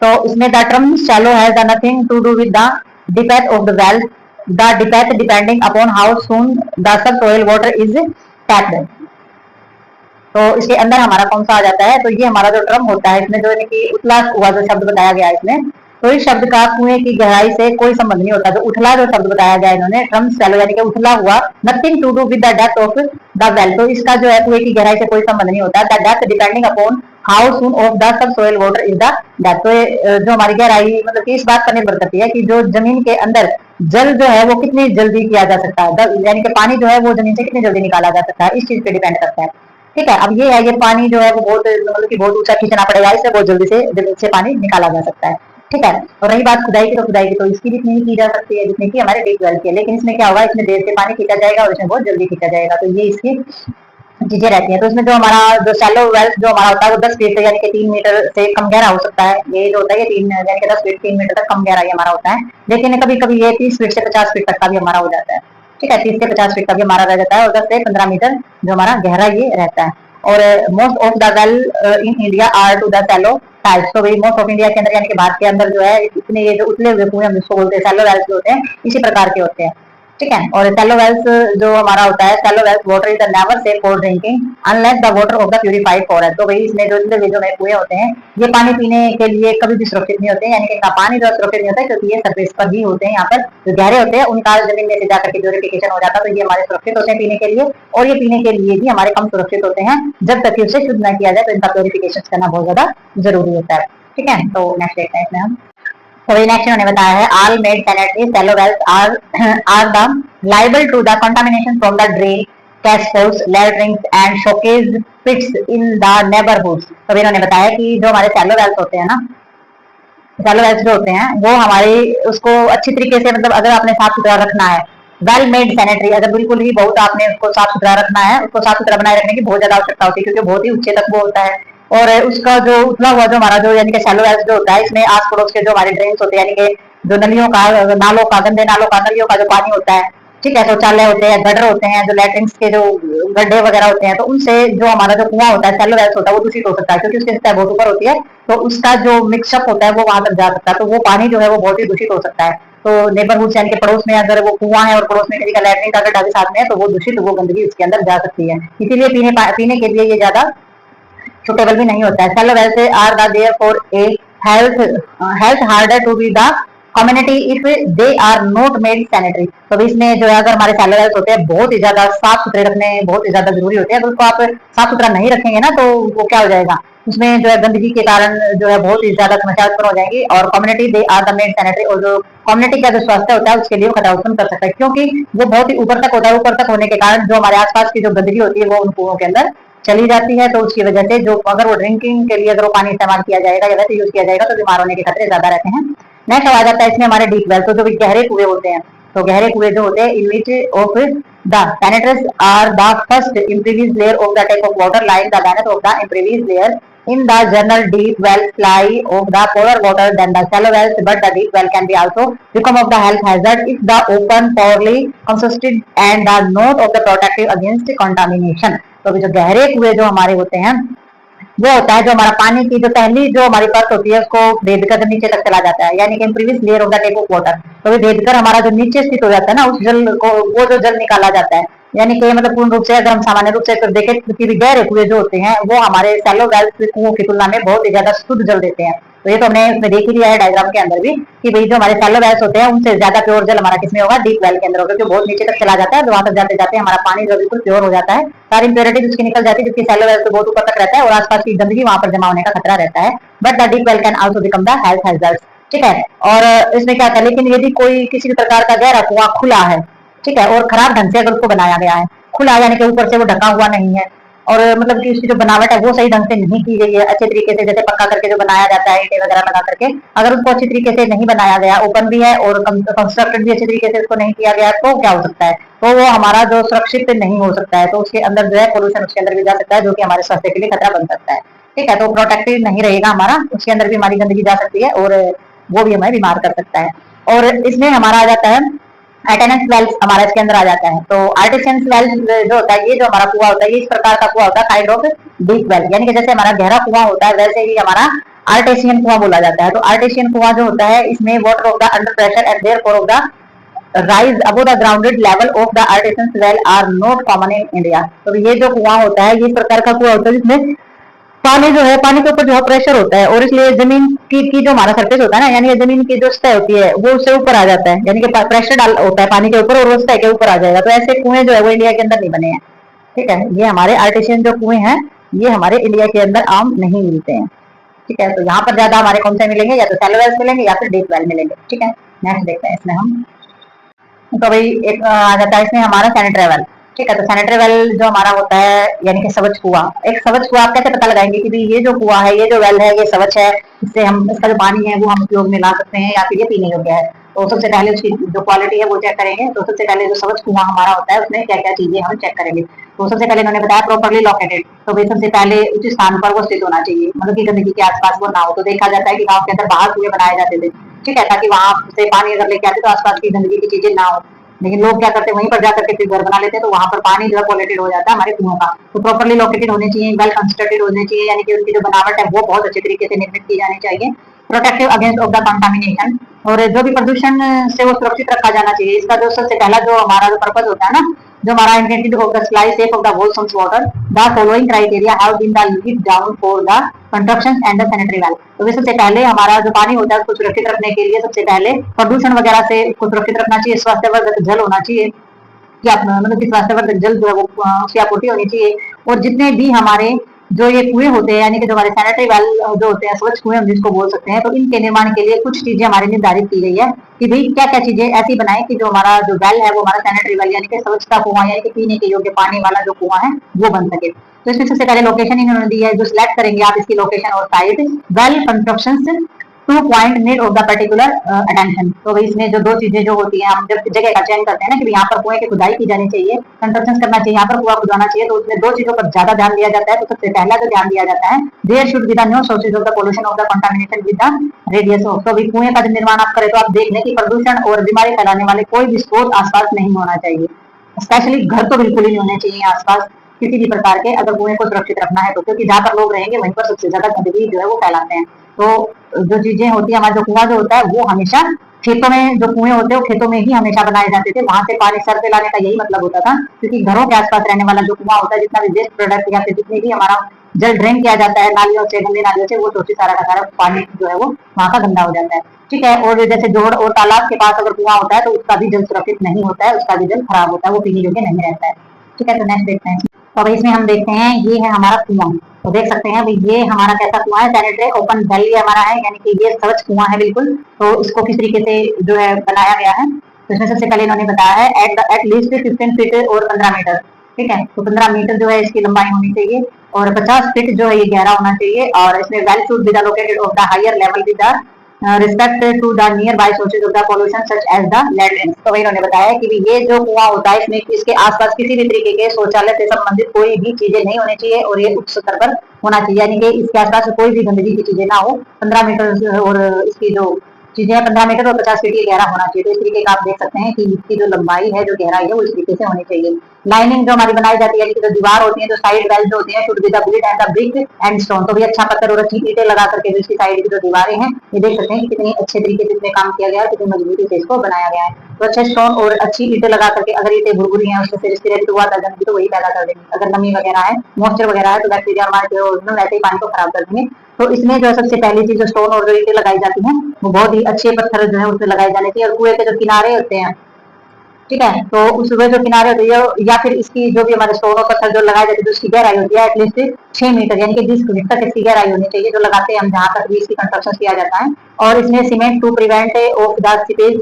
तो इसमें the term shallow has nothing to do with the depth of the well, the depth depending upon how soon the subsoil water is tapped. तो इसके अंदर हमारा कौन सा आ जाता है, तो ये हमारा जो टर्म होता है इसमें जो है कि उथला हुआ जो शब्द बताया गया है इसमें, तो इस शब्द का कुएं की गहराई से कोई संबंध नहीं होता। जो उथला जो शब्द बताया गया है इन्होंने, टर्म शैलो यानी कि उथला हुआ, nothing to do with the depth of the well, तो इसका जो है कुएं की गहराई से कोई संबंध नहीं होता। The depth depending upon how soon of the सब soil water is the depth, तो जो हमारी गहराई मतलब कि इस बात पर निर्भर करती है कि जो जमीन के अंदर जल जो है वो कितनी जल्दी किया जा सकता है, यानी कि पानी जो है वो जमीन से कितनी जल्दी निकाला जा सकता है, इस चीज पे डिपेंड करता है। ठीक है। अब ये है, ये पानी जो है वो बहुत मतलब कि बहुत ऊंचा खींचना पड़ेगा, इससे बहुत जल्दी से जमीन से पानी निकाला जा सकता है। ठीक है। और रही बात खुदाई की, तो खुदाई की तो इसकी भी इतनी की जा सकती है जितनी की हमारे डीप वेल की है, लेकिन इसमें क्या होगा, इसमें देर से पानी खींचा जाएगा और इसमें बहुत जल्दी खींचा जाएगा, तो ये इसकी चीजें रहती हैं। तो इसमें जो हमारा जो शैलो वेल जो हमारा होता है वो 10 फीट यानी कि 3 मीटर से कम गहरा हो सकता है। ये जो होता है ये 3 यानी कि 10 फीट 3 मीटर तक कम गहराई हमारा होता है, लेकिन कभी कभी ये 30 फीट से 50 फीट तक का भी हमारा हो जाता है। ठीक है, 30 से 50 फीट का भी हमारा रह जाता है, और 10 से 15 मीटर जो हमारा गहरा ये रहता है। और most of the well in India are to the shallow types, तो भाई मोस्ट ऑफ इंडिया के अंदर यानी कि भारत के अंदर जो है इतने ये जो उतले हुए कुएं हम जिसको बोलते हैं शैलो वेल्स होते हैं, इसी प्रकार के होते हैं। ठीक है। और शैलो वेल्स जो हमारा होता है, shallow wells water is never safe for drinking unless the water of the purified forest, तो भाई इसमें जो जो कुएं होते हैं ये पानी पीने के लिए कभी भी सुरक्षित नहीं होते, यानी कि इनका पानी जो सुरक्षित नहीं होता है, क्योंकि ये सरफेस पर ही होते हैं। यहाँ पर जो गहरे होते हैं उनका जमीन में से जाकर के प्यूरिफिकेशन हो जाता है, तो ये हमारे सुरक्षित होते हैं पीने के लिए, और ये पीने के लिए भी हमारे कम सुरक्षित होते हैं। जब तक उसे शुद्ध न किया जाए तो इनका प्यूरिफिकेशन करना बहुत ज्यादा जरूरी होता है। ठीक है। तो नेक्स्ट देखते हैं इसमें हम, तो नेक्स्ट उन्होंने बताया है all made sanitary shallow wells are the liable to the contamination from the drain, cesspools, latrines and showcase pits in the neighborhoods। तो इन्होंने बताया कि जो हमारे शैलो वेल्स होते हैं ना, शैलो वेल्स जो होते हैं वो हमारे उसको अच्छी तरीके से मतलब अगर आपने साफ सुथरा रखना है, वेल मेड सैनिटरी, अगर बिल्कुल ही बहुत आपने उसको साफ सुथरा रखना है, उसको साफ सुथरा बनाए रखने की बहुत ज्यादा आवश्यकता होती है, क्योंकि बहुत ही ऊंचे तक वो होता है। और उसका जो उतला हुआ जो हमारा जो यानी कि शैलो वेल्स जो होता है, इसमें आस पड़ोस के जो हमारे ड्रेन्स होते हैं, यानी कि जो नलियों का, नालों का, गंदे नालों का, नलियों का जो पानी होता है, ठीक है, शौचालय होते हैं, गटर होते हैं, जो लैट्रिन्स के जो गड्ढे वगैरह होते हैं, तो उनसे जो हमारा जो कुआं होता है शैलो वेल्स होता है वो दूषित हो सकता है, क्योंकि उसकी सतह बहुत ऊपर होती है, तो उसका जो मिक्सअप होता है वो वहां तक जा सकता है, तो वो पानी जो है वो बहुत ही दूषित हो सकता है। तो नेबरहुड यानी कि पड़ोस में अगर वो कुआं है और पड़ोस में किसी का लैट्रिन का गड्ढा भी साथ में है, तो वो दूषित वो गंदगी उसके अंदर जा सकती है, इसीलिए पीने के लिए ये ज्यादा सुटेबल भी नहीं होता है। Shallow wells are the therefore a health harder to be the community if they are not made sanitary, तो इसमें जो है अगर हमारे शैलो वेल्स होते हैं बहुत ही ज्यादा साफ सुथरे रखने बहुत ही ज्यादा जरूरी होते हैं, अगर उसको आप साफ सुथरा नहीं रखेंगे ना तो वो क्या हो जाएगा, उसमें जो है गंदगी के कारण जो है बहुत ही ज्यादा समस्या उत्पन्न हो जाएंगी, और community they are the made sanitary, और जो कम्युनिटी का जो स्वास्थ्य होता है उसके लिए खतरा उत्पन्न कर सकता है, क्योंकि वो बहुत ही ऊपर तक होता है, ऊपर तक होने के कारण जो हमारे आसपास की जो गंदगी होती है वो उन कुओं के अंदर चली जाती है, तो उसकी वजह से जो अगर वो ड्रिंकिंग के लिए अगर वो पानी इस्तेमाल किया जाएगा या वैसे यूज किया जाएगा तो बीमार होने के खतरे ज्यादा रहते हैं। नेक्स्ट आ जाता है इसमें हमारे डीप वेल, तो जो गहरे कुएं होते हैं, तो गहरे कुएं जो होते हैं in which of the penetrates are the first impervious layer of the type of water like the length of the impervious layer in the general deep well fly of the polar water than the shallow wells, but the deep well can be also become of the health hazard if the open poorly consisted and the not of the protective against contamination। तो जो गहरे कुएं जो हमारे होते हैं वो होता है जो हमारा पानी की जो पहली जो हमारी परत होती है उसको भेद कर नीचे तक चला जाता है, यानी कि previous layer of the tape of water, तो ये भेद कर हमारा जो नीचे स्थित हो जाता है ना उस जल को, वो जो जल निकाला जाता है, यानी कि मतलब पूर्ण रूप से अगर हम सामान्य रूप से देखें तो गहरे कुएं जो होते हैं वो हमारे शैलो वेल्स कुओं की तुलना में बहुत ही ज्यादा शुद्ध जल देते हैं। तो ये तो हमने इसमें देख ही लिया है डायग्राम के अंदर भी कि भाई जो हमारे शैलो वेल्स होते हैं उनसे ज्यादा प्योर जल हमारा किसमें होगा, डीप वेल के अंदर होगा, जो बहुत नीचे तक चला जाता है, वहां तक जाते जाते हमारा पानी जो बिल्कुल प्योर हो जाता है, सारी इंप्योरिटी उसकी निकल जाती है, जबकि शैलो वेल तो बहुत ऊपर तक रहता है और आसपास की गंदगी वहां पर जमा होने का खतरा रहता है, but the deep well can also become the health hazard. ठीक है। और इसमें क्या था, लेकिन यदि कोई किसी भी प्रकार का गहरा कुआं खुला है, ठीक है, और खराब ढंग से अगर उसको बनाया गया है, खुला यानी कि ऊपर से वो ढका हुआ नहीं है, और मतलब कि उसकी जो बनावट है वो सही ढंग से नहीं की गई है अच्छे तरीके से, जैसे पक्का करके जो बनाया जाता है ईंटें वगैरह लगा करके, अगर उसको अच्छी तरीके से नहीं बनाया गया, ओपन भी है और कंस्ट्रक्टेड भी अच्छे तरीके से उसको नहीं किया गया, तो क्या हो सकता है, तो वो हमारा जो सुरक्षित नहीं हो सकता है, तो उसके अंदर जो है पोल्यूशन उसके अंदर भी जा सकता है, जो कि हमारे स्वास्थ्य के लिए खतरा बन सकता है। ठीक है, तो प्रोटेक्टिव नहीं रहेगा हमारा, उसके अंदर भी हमारी गंदगी जा सकती है और वो भी हमें बीमार कर सकता है। और इसमें हमारा आ जाता है अटेनेंस वेल्व, हमारा इसके अंदर आ जाता है। तो आर्टिशियंस वेल्व जो होता है, ये जो हमारा कुआं होता है, ये इस प्रकार का कुआं होता है, काइंड ऑफ डीप वेल, यानी कि जैसे हमारा गहरा कुआं होता है वैसे ही हमारा आर्टेशियन कुआं बोला जाता है। तो आर्टेशियन कुआं जो होता है, इसमें water of the under pressure and therefore of the rise above the grounded level of the artesians well are not common in India. तो ये जो कुआं होता है, ये इस प्रकार का कुआं होता है जिसमें पानी जो है, पानी के ऊपर जो है प्रेशर होता है, और इसलिए जमीन की जो हमारा सरफेस होता है ना, यानी जमीन की जो सतह होती है वो उससे ऊपर आ जाता है, यानी कि प्रेशर डाल होता है पानी के ऊपर और वो सतह के ऊपर आ जाएगा। तो ऐसे कुएं जो है वो इंडिया के अंदर नहीं बने हैं। ठीक है, ये हमारे आर्टिशियन जो कुएं हैं, ये हमारे इंडिया के अंदर आम नहीं मिलते हैं। ठीक है, तो यहाँ पर ज्यादा हमारे कौन से मिलेंगे, या तो शैलो वेल्स मिलेंगे या फिर डीप वेल मिलेंगे। ठीक है, नेक्स्ट देखते हैं इसमें हम। तो भाई एक आ जाता है इसमें हमारा सैनिटरी वेल। ठीक है, तो सैनिटरी वेल जो हमारा होता है, यानी कि सवच कुआं। एक सवच कुआं आप कैसे पता लगाएंगे कि ये जो कुआं है, ये जो वेल है, ये सवच है, इससे हम इसका जो पानी है वो हम उपयोग में ला सकते हैं या फिर ये पीने योग्य है। तो सबसे पहले उसकी जो क्वालिटी है वो चेक करेंगे। तो सबसे पहले जो सवच कुआं हमारा होता है उसमें क्या क्या चीजें हम चेक करेंगे। तो सबसे पहले इन्होंने बताया प्रॉपरली लोकेटेड। तो भाई सबसे पहले उचित स्थान पर वो स्थित होना चाहिए, मतलब कि गंदगी के आसपास वो ना हो। तो देखा जाता है कि गाँव के अंदर बाहर कुएं बनाए जाते थे, ठीक है, ताकि वहां से पानी अगर लेके आते तो आसपास की गंदगी की चीजें ना हो। लेकिन लोग क्या करते हैं, वहीं पर जाकर के फिर घर बना लेते हैं, तो वहां पर पानी जो है पॉल्यूटेड हो जाता है हमारे कुओं का। तो प्रॉपर्ली लोकेटेड होने चाहिए, वेल कंस्ट्रक्टेड होने चाहिए, यानी कि उनकी जो बनावट है वो बहुत अच्छे तरीके से निर्मित की जानी चाहिए। Protective against of the contamination, और जो भी प्रदूषण से वो सुरक्षित रखा जाना चाहिए। इसका जो सबसे पहला जो हमारा जो पर्पज होता है ना, जो हमारा intended of the supply safe of the wholesome water, the following criteria have been the list down for the construction and the sanitary well. तो सबसे पहले हमारा जो पानी होता है उसको सुरक्षित रखने के लिए सबसे पहले प्रदूषण वगैरह से उसको सुरक्षित रखना चाहिए, स्वास्थ्यवर्धक जल होना चाहिए, कि आप मतलब कि स्वास्थ्यवर्धक जल जो है वो उसकी आपूर्ति होनी चाहिए। और जितने भी हमारे जो ये कुएं होते हैं, यानी कि जो हमारे सैनिटरी वेल जो होते हैं, स्वच्छ कुएं हम जिसको बोल सकते हैं, तो इनके निर्माण के लिए कुछ चीजें हमारी निर्धारित की गई है कि भाई क्या क्या चीजें ऐसी बनाए कि जो हमारा जो वेल है वो हमारा सैनिटरी वेल यानी कि स्वच्छता कुआं, यानी कि पीने के योग्य पानी वाला जो कुआं है वो बन सके। तो इसमें सबसे पहले लोकेशन इन्होंने दी है, जो सिलेक्ट करेंगे आप इसकी लोकेशन और site, well construction 2 point need of the particular attention. तो भाई इसमें जो दो चीजें जो होती हैं, हम जब जगह का चयन करते हैं ना कि यहाँ पर कुएं की खुदाई की जानी चाहिए, कंस्ट्रक्शन करना चाहिए, यहाँ पर कुआं खुदाना चाहिए, तो उसमें दो चीजों पर ज्यादा ध्यान दिया जाता है। तो सबसे पहला जो ध्यान दिया जाता है, there should be the no sources of the pollution of the contamination with the radius of. तो भाई कुएं का जब निर्माण आप करें तो आप देख लें कि प्रदूषण और बीमारी फैलाने वाले कोई भी स्रोत आसपास नहीं होना चाहिए। स्पेशली घर तो बिल्कुल ही नहीं होने चाहिए आसपास किसी भी प्रकार के, अगर कुएं को सुरक्षित रखना है तो, क्योंकि जहां पर लोग रहेंगे वहीं पर सबसे ज्यादा गंदगी जो है वो फैलाते हैं। तो जो चीजें होती है, हमारा जो कुआं जो होता है वो हमेशा खेतों में, जो कुएं होते हैं वो खेतों में ही हमेशा बनाए जाते थे, वहां से पानी सर पे लाने का यही मतलब होता था, क्योंकि घरों के आसपास रहने वाला जो कुआं होता है, जितना भी वेस्ट प्रोडक्ट या फिर जितनी भी हमारा जल ड्रेन किया जाता है नालियों से, गंदे नालियों से, वो सोची सारा का सारा पानी जो है वो वहां का गंदा हो जाता है। ठीक है, और जैसे जोड़ और तालाब के पास अगर कुआं होता है तो उसका भी जल सुरक्षित नहीं होता है, उसका भी जल खराब होता है, वो पीने योग्य नहीं रहता है। ठीक है, तो नेक्स्ट देखते हैं। और इसमें हम देखते हैं, ये है हमारा कुआं। तो देख सकते हैं भाई ये हमारा कैसा कुआं है, सैनिटरी ओपन वेल ये हमारा है, यानी कि ये स्वच्छ कुआं है बिल्कुल। तो इसको किस तरीके से जो है बनाया गया है, तो इसमें सबसे पहले इन्होंने बताया है एट लीस्ट 15 फीट और 15 मीटर। ठीक है, तो 15 मीटर जो है इसकी लंबाई होनी चाहिए और 50 फीट जो है ये गहरा होना चाहिए। और इसमें well should be the located of the higher level with the respect to the nearby sources of the pollution such as the lead. तो इन्होंने बताया कि ये जो कुआं होता है इसमें इसके आसपास किसी भी तरीके के शौचालय से संबंधित कोई भी चीजें नहीं होनी चाहिए और ये उच्च स्तर पर होना चाहिए, यानी कि इसके आसपास कोई भी गंदगी की चीजें ना हो। 15 मीटर और इसकी जो चीजें 15 मीटर और 50 फीट गहरा होना चाहिए। तो इस तरीके का आप देख सकते हैं कि इसकी जो लंबाई है, जो गहराई है, वो इस तरीके से होनी चाहिए। लाइनिंग जो हमारी बनाई जाती है, जो दीवार होती है, जो साइड वेल जो होती है, should be the build and the brick and stone. तो भी अच्छा पत्थर और अच्छी ईंटें लगा करके जो इसकी साइड की जो दीवारें हैं, ये देख सकते हैं कि कितनी अच्छे तरीके से इसमें काम किया गया है, कितनी मजबूती से इसको बनाया गया है। तो अच्छे स्टोन और अच्छी ईंटें लगा करके, अगर ईंटें भुरभुरी हैं उससे रेस्पिरेट हुआ था गंदगी, तो वही पैदा कर देंगे। अगर नमी वगैरह है, मॉइस्चर वगैरह है, तो बैक्टीरिया हमारे वैसे ही पानी को खराब कर देंगे। तो इसमें जो है सबसे पहली चीज जो स्टोन और जो ईंटें लगाई जाती हैं, वो बहुत ही अच्छे पत्थर जो है उसमें लगाए जाने चाहिए। और कुएं के जो किनारे होते हैं, ठीक है, तो उसमें जो किनारे होते हैं या फिर इसकी जो भी हमारे स्टोन और पत्थर जो लगाए जाते हैं, तो उसकी गहराई होती है एटलीस्ट 6 मीटर, यानी कि 20 फीट तक इसकी गहराई होनी चाहिए, जो लगाते हैं हम जहां तक भी इसकी कंस्ट्रक्शन किया जाता है। और इसमें cement to prevent of the seepage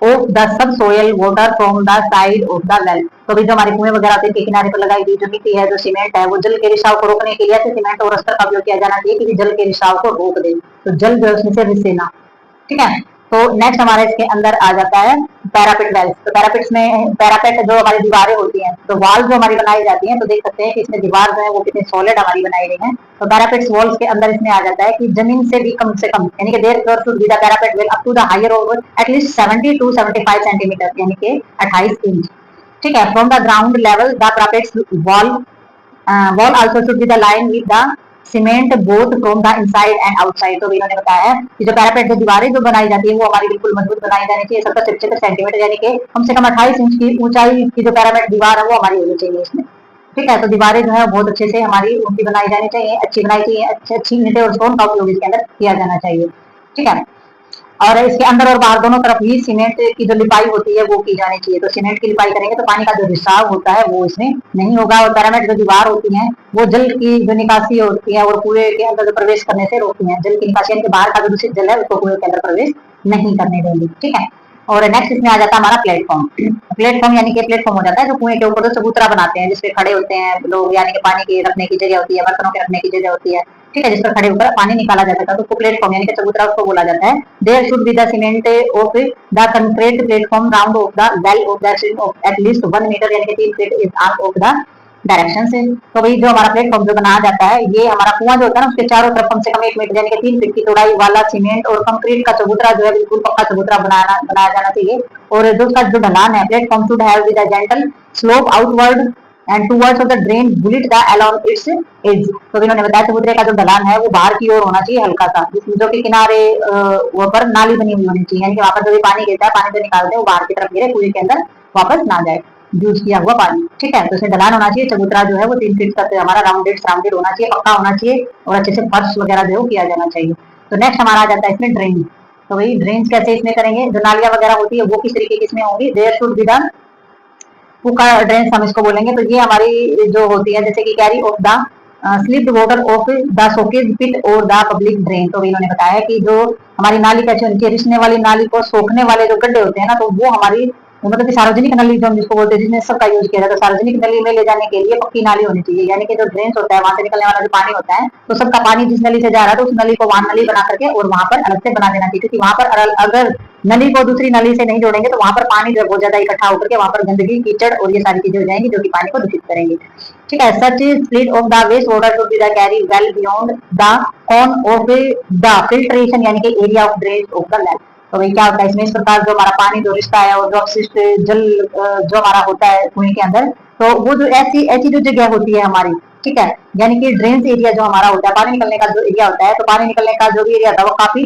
of the subsoil water from the side of the well. तो भी जो हमारे कुएं वगैरह होते हैं के किनारे पर लगाई गई जो मिट्टी है, जो सीमेंट है, वो जल के रिसाव को रोकने के लिए ऐसे सीमेंट और अस्तर का उपयोग किया जाना चाहिए कि जल के रिसाव को रोक दे, तो जल जो उसमें से रिसे ना। ठीक है। तो नेक्स्ट हमारा इसके अंदर आ जाता है पैरापेट वेल्स। तो पैरापेट्स में पैरापेट जो हमारी दीवारें होती हैं, तो वॉल जो हमारी बनाई जाती हैं, तो देख सकते हैं कि इसमें दीवार जो है वो कितनी सॉलिड हमारी बनाई गई है। तो पैरापेट्स वॉल्स के अंदर इसमें आ जाता है कि जमीन से भी कम से कम यानी कि their floor should be the parapet well up to the higher of at least 70 to 75 centimetre यानी कि 28 इंच। ठीक है। From the ground level the parapets wall wall also should be the line with the cement both from the inside and outside. तो इन्होंने बताया है कि जो पैरापेट जो दीवारें जो बनाई जाती है वो हमारी बिल्कुल मजबूत बनाई जानी चाहिए। 70 सेंटीमीटर यानी कि कम से कम 28 इंच की ऊंचाई की जो पैरापेट दीवार है वो हमारी होनी चाहिए इसमें। ठीक है। तो दीवारें जो है बहुत अच्छे से हमारी ऊंची बनाई जानी चाहिए, अच्छी बनाई चाहिए, अच्छी ईंटें और स्टोन का उपयोग इसके अंदर किया जाना चाहिए। ठीक है। और इसके अंदर और बाहर दोनों तरफ ही सीमेंट की जो लिपाई होती है वो की जानी चाहिए। तो सीमेंट की लिपाई करेंगे तो पानी का जो रिसाव होता है वो इसमें नहीं होगा, और पैरापेट जो दीवार होती है वो जल की जो निकासी होती है और कुएं के अंदर जो प्रवेश करने से रोकती है। जल की निकासी के बाहर का जो दूषित जल है उसको कुएं के अंदर प्रवेश नहीं करने देंगे। ठीक है। और नेक्स्ट इसमें आ जाता है हमारा प्लेटफॉर्म। प्लेटफॉर्म यानी कि प्लेटफॉर्म हो जाता है जो कुएं के ऊपर जो चबूतरा बनाते हैं जिसपे खड़े होते हैं लोग, यानी कि पानी की रखने की जगह होती है, बर्तनों के रखने की जगह होती है। ठीक है। जिस पर खड़े होकर पानी निकाला जाता है तो उसको प्लेटफॉर्म यानी कि चबूतरा उसको बोला जाता है। There should be the cement of the concrete platform round of the well of the at least 1 metre यानी कि 3 feet is arc of the direction से। तो भाई जो हमारा प्लेटफॉर्म जो बनाया जाता है ये हमारा कुआं जो होता है ना उसके चारों तरफ कम से कम 1 मीटर यानी कि 3 फीट की चौड़ाई वाला सीमेंट और कंक्रीट का चबूतरा जो है बिल्कुल पक्का चबूतरा बनाया जाना चाहिए। और जो उसका जो ढलान है platform should have with a gentle slope outward and towards of the drain bullet the along its edge. तो इन्होंने बताया चबूतरे का जो ढलान है वो बाहर की ओर होना चाहिए हल्का सा, जो कि किनारे वो पर नाली बनी हुई होनी चाहिए, यानी कि वहां पर जो भी पानी गिरता है, पानी जो निकालते हैं वो बाहर की तरफ गिरे, कुएं के अंदर वापस ना जाए यूज किया हुआ पानी। ठीक है। तो इसमें ढलान होना चाहिए, चबूतरा जो है वो 3 फीट तक हमारा राउंडेड होना चाहिए, पक्का होना चाहिए और अच्छे से फर्श वगैरह जो किया जाना चाहिए। तो नेक्स्ट हमारा आ जाता है इसमें ड्रेन। तो वही ड्रेन कैसे इसमें करेंगे, जो नालियां वगैरह होती है वो किस तरीके की इसमें होंगी, there should be the pucca drain हम इसको बोलेंगे। तो ये हमारी जो होती है जैसे कि carry of the slipped water of the soakage pit और द पब्लिक ड्रेन। तो इन्होंने बताया कि जो हमारी नाली कैसे होनी चाहिए, रिसने वाली नाली को सोखने वाले जो गड्ढे होते हैं ना, तो वो हमारी मतलब कि सार्वजनिक नली जो हम जिसको बोलते हैं जिसमें सबका यूज किया जाता है, तो सार्वजनिक नली में ले जाने के लिए पक्की नाली होनी चाहिए, यानी कि जो ड्रेन होता है वहां से निकलने वाला जो पानी होता है तो सबका पानी जिस नली से जा रहा है तो उस नली को वहां नली बना करके और वहां पर अलग से बना देना चाहिए, क्योंकि वहां पर अगर नली को दूसरी नली से नहीं जोड़ेंगे तो वहां पर पानी जब बहुत ज्यादा इकट्ठा होकर के वहां पर गंदगी कीचड़ और ये सारी चीजें हो जाएंगी जो कि पानी को दूषित करेंगे। ठीक है। Such split of the waste water to be the carry well beyond the cone of the filtration यानी कि area of drain of the land. तो भाई क्या होता है इसमें, इस प्रकार जो हमारा पानी जो रिश्ता है और जो अपशिष्ट जल जो हमारा होता है कुएं के अंदर, तो वो जो ऐसी ऐसी जो जगह होती है हमारी, ठीक है, यानी कि ड्रेन एरिया जो हमारा होता है, पानी निकलने का जो एरिया होता है, तो पानी निकलने का जो भी एरिया था वो काफी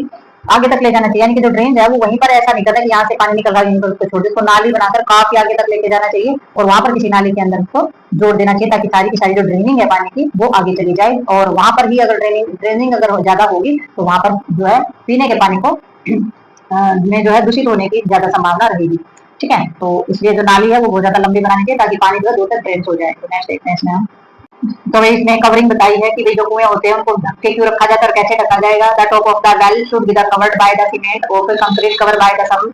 आगे तक ले जाना चाहिए, यानी कि जो ड्रेन है वो वहीं पर ऐसा नहीं करता कि यहाँ से पानी निकल रहा है उसको छोड़, इसको नाली बनाकर काफी आगे तक लेके जाना चाहिए और वहां पर किसी नाली के अंदर उसको जोड़ देना चाहिए ताकि सारी की सारी जो ड्रेनिंग है पानी की वो आगे चली जाए। और वहां पर भी अगर ड्रेनिंग अगर ज्यादा होगी तो वहां पर जो है पीने के पानी को में जो है दूषित होने की ज्यादा संभावना रहेगी। ठीक है। तो इसलिए जो नाली है वो बहुत ज्यादा लंबी बनानी चाहिए ताकि पानी जो है दूर तक ड्रेन हो जाए। तो नेक्स्ट देखते हैं इसमें हम, तो इसमें कवरिंग बताई है कि जो कुएं होते हैं उनको ढक के क्यों रखा जाता है और कैसे ढका जाएगा। The top of the well should be covered by the cement और concrete cover by the some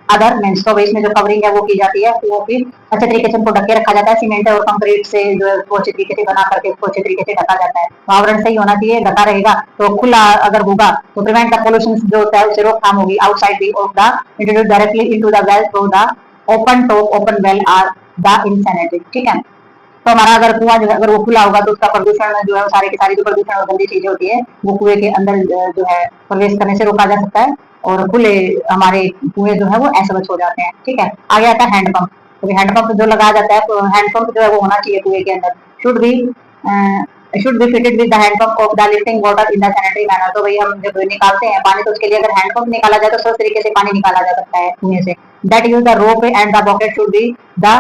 other means. तो इसमें जो कवरिंग है वो की जाती है वो फिर अच्छे तरीके से उनको ढक के रखा जाता है सीमेंट और कंक्रीट से, जो है उसको अच्छे तरीके से बना करके उसको अच्छे तरीके से ढका जाता है। आवरण सही होना चाहिए, ढका रहेगा तो खुला अगर होगा तो प्रिवेंट द पोल्यूशन जो होता है उससे रोकथाम होगी। Outside of the introduce directly into the well through the open top open well are the insanitary. ठीक है। तो हमारा अगर कुआं जो है अगर वो खुला होगा तो उसका प्रदूषण जो है सारे की सारी जो प्रदूषण और गंदी चीजें होती है वो कुएं के अंदर जो है प्रवेश करने से रोका जा सकता है और खुले हमारे कुएं जो है वो असवच्छ हो जाते हैं। ठीक है। आगे आता है हैंडपंप। तो हैंडपंप जो लगाया जाता है तो हैंडपंप जो है वो होना चाहिए कुएं के अंदर, should be fitted with the hand pump of the lifting water in the sanitary manner. तो भाई हम जब निकालते हैं पानी तो उसके लिए अगर हैंडपंप निकाला जाए तो सब तरीके से पानी निकाला जा सकता है कुएं से। That use the rope and the bucket should be the